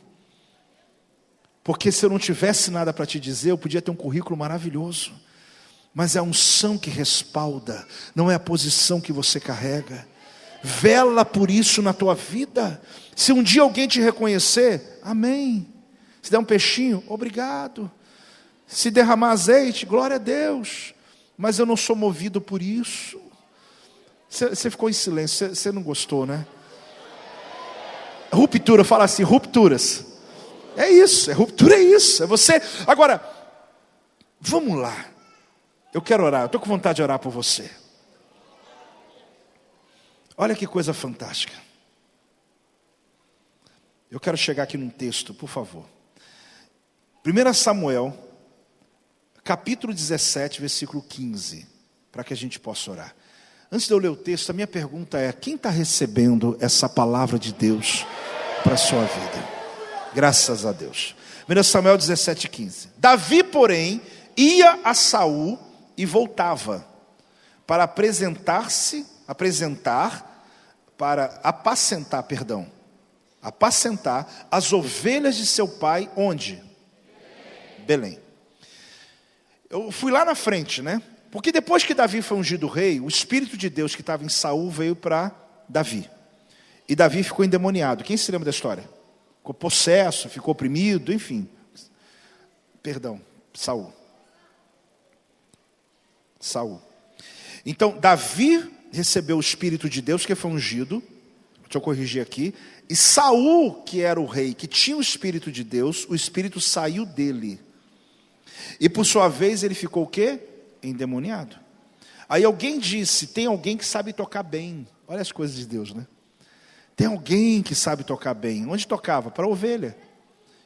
Porque se eu não tivesse nada para te dizer, eu podia ter um currículo maravilhoso. Mas é a unção que respalda, não é a posição que você carrega. Vela por isso na tua vida. Se um dia alguém te reconhecer, amém. Se der um peixinho, obrigado. Se derramar azeite, glória a Deus. Mas eu não sou movido por isso. Você ficou em silêncio, você não gostou, né? Ruptura, fala assim, rupturas. É isso, ruptura é isso, é você. Agora, vamos lá. Eu quero orar, eu estou com vontade de orar por você. Olha que coisa fantástica. Eu quero chegar aqui num texto, por favor. 1 Samuel, capítulo 17, versículo 15. Para que a gente possa orar. Antes de eu ler o texto, a minha pergunta é: quem está recebendo essa palavra de Deus para a sua vida? Graças a Deus. 1 Samuel 17,15. Davi, porém, ia a Saul e voltava para apacentar as ovelhas de seu pai, onde? Belém. Eu fui lá na frente, né? Porque depois que Davi foi ungido rei, o Espírito de Deus que estava em Saul veio para Davi. E Davi ficou endemoniado. Quem se lembra da história? Ficou possesso, ficou oprimido, enfim. Perdão, Saul. Então, Davi recebeu o Espírito de Deus, que foi ungido. Deixa eu corrigir aqui. E Saul, que era o rei, que tinha o Espírito de Deus, o Espírito saiu dele. E por sua vez ele ficou o quê? Endemoniado. Aí alguém disse, tem alguém que sabe tocar bem. Olha as coisas de Deus, né? Tem alguém que sabe tocar bem. Onde tocava? Para a ovelha.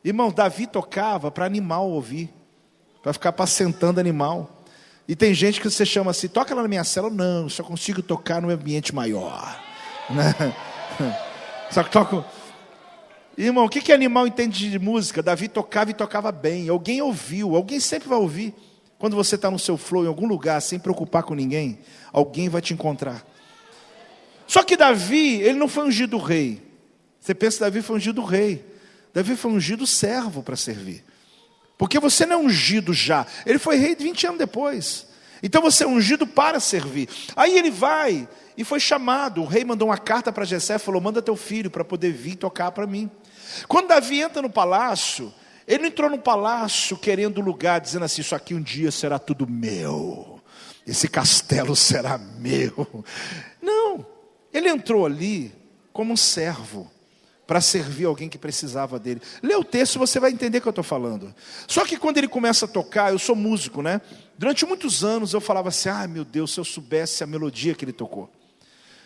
Irmão, Davi tocava para animal ouvir. Para ficar apacentando animal. E tem gente que você chama assim, toca lá na minha cela. Não, só consigo tocar no ambiente maior. Só que toco... Irmão, o que animal entende de música? Davi tocava e tocava bem. Alguém ouviu, alguém sempre vai ouvir. Quando você está no seu flow em algum lugar, sem preocupar com ninguém, alguém vai te encontrar. Só que Davi, ele não foi ungido rei. Você pensa que Davi foi ungido rei. Davi foi ungido servo para servir. Porque você não é ungido já. Ele foi rei 20 anos depois. Então você é ungido para servir. Aí ele vai e foi chamado. O rei mandou uma carta para Jessé e falou, manda teu filho para poder vir tocar para mim. Quando Davi entra no palácio, ele não entrou no palácio querendo lugar, dizendo assim, isso aqui um dia será tudo meu. Esse castelo será meu. Não. Ele entrou ali como um servo, para servir alguém que precisava dele. Lê o texto, você vai entender o que eu estou falando. Só que quando ele começa a tocar, eu sou músico, né? Durante muitos anos eu falava assim, meu Deus, se eu soubesse a melodia que ele tocou.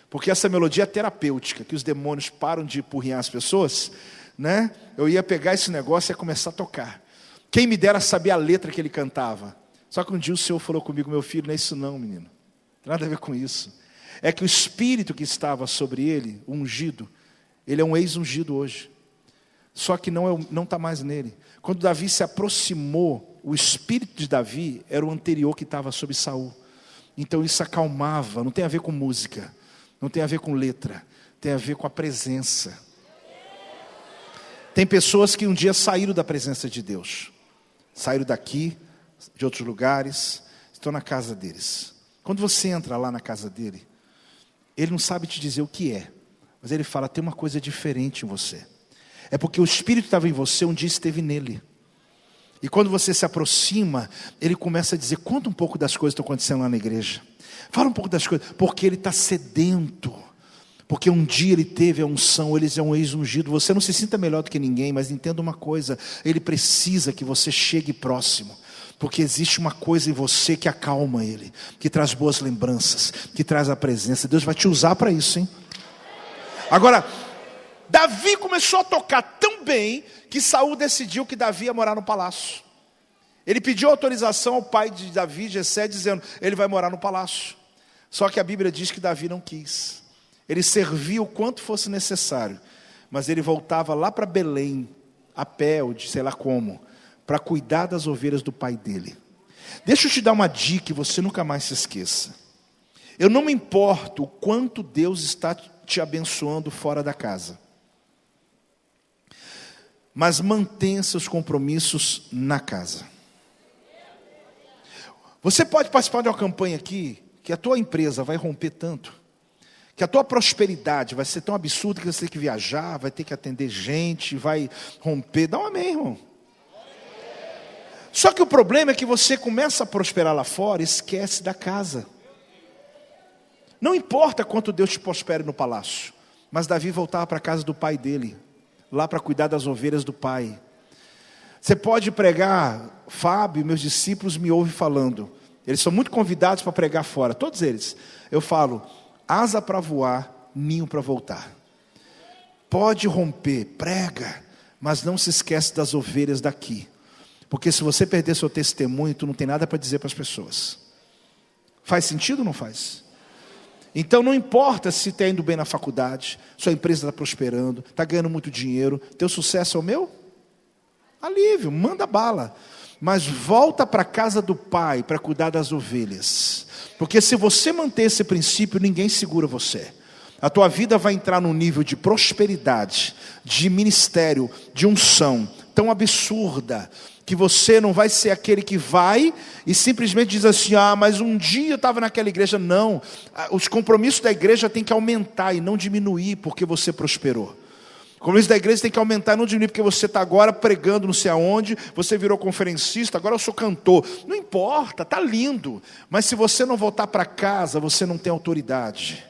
Porque essa melodia é terapêutica, que os demônios param de empurrinhar as pessoas, né? Eu ia pegar esse negócio e ia começar a tocar. Quem me dera saber a letra que ele cantava. Só que um dia o Senhor falou comigo, meu filho, não é isso não, menino. Não tem nada a ver com isso. É que o Espírito que estava sobre ele, o ungido, ele é um ex-ungido hoje. Só que não está mais nele. Quando Davi se aproximou, o espírito de Davi era o anterior que estava sobre Saul. Então isso acalmava, não tem a ver com música, não tem a ver com letra, tem a ver com a presença. Tem pessoas que um dia saíram da presença de Deus. Saíram daqui, de outros lugares, estão na casa deles. Quando você entra lá na casa dele, ele não sabe te dizer o que é. Mas ele fala, tem uma coisa diferente em você. É porque o Espírito estava em você, um dia esteve nele. E quando você se aproxima, ele começa a dizer, conta um pouco das coisas que estão acontecendo lá na igreja. Fala um pouco das coisas, porque ele está sedento. Porque um dia ele teve a unção, ele é um ex-ungido. Você não se sinta melhor do que ninguém, mas entenda uma coisa, ele precisa que você chegue próximo. Porque existe uma coisa em você que acalma ele, que traz boas lembranças, que traz a presença. Deus vai te usar para isso, hein? Agora, Davi começou a tocar tão bem que Saul decidiu que Davi ia morar no palácio. Ele pediu autorização ao pai de Davi, Jessé, dizendo, ele vai morar no palácio. Só que a Bíblia diz que Davi não quis. Ele servia o quanto fosse necessário, mas ele voltava lá para Belém, a pé ou de sei lá como, para cuidar das ovelhas do pai dele. Deixa eu te dar uma dica que você nunca mais se esqueça. Eu não me importo o quanto Deus está te abençoando fora da casa, mas mantenha seus compromissos na casa. Você pode participar de uma campanha aqui, que a tua empresa vai romper tanto, que a tua prosperidade vai ser tão absurda que você tem que viajar, vai ter que atender gente, vai romper. Dá um amém, irmão. Só que o problema é que você começa a prosperar lá fora e esquece da casa. Não importa quanto Deus te prospere no palácio, mas Davi voltava para a casa do pai dele, lá para cuidar das ovelhas do pai. Você pode pregar, Fábio, meus discípulos me ouvem falando, eles são muito convidados para pregar fora, todos eles. Eu falo, asa para voar, ninho para voltar. Pode romper, prega, mas não se esquece das ovelhas daqui. Porque se você perder seu testemunho, tu não tem nada para dizer para as pessoas. Faz sentido ou não faz? Então não importa se está indo bem na faculdade, sua empresa está prosperando, está ganhando muito dinheiro, teu sucesso é o meu? Alívio, manda bala. Mas volta para a casa do pai para cuidar das ovelhas. Porque se você manter esse princípio, ninguém segura você. A tua vida vai entrar num nível de prosperidade, de ministério, de unção, tão absurda, que você não vai ser aquele que vai e simplesmente diz assim, mas um dia eu estava naquela igreja. Não, os compromissos da igreja têm que aumentar e não diminuir porque você prosperou. O compromisso da igreja tem que aumentar e não diminuir porque você está agora pregando não sei aonde, você virou conferencista, agora eu sou cantor. Não importa, está lindo, mas se você não voltar para casa, você não tem autoridade.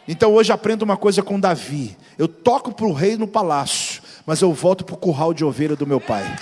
Então hoje aprendo uma coisa com Davi, eu toco para o rei no palácio, mas eu volto para o curral de ovelha do meu pai.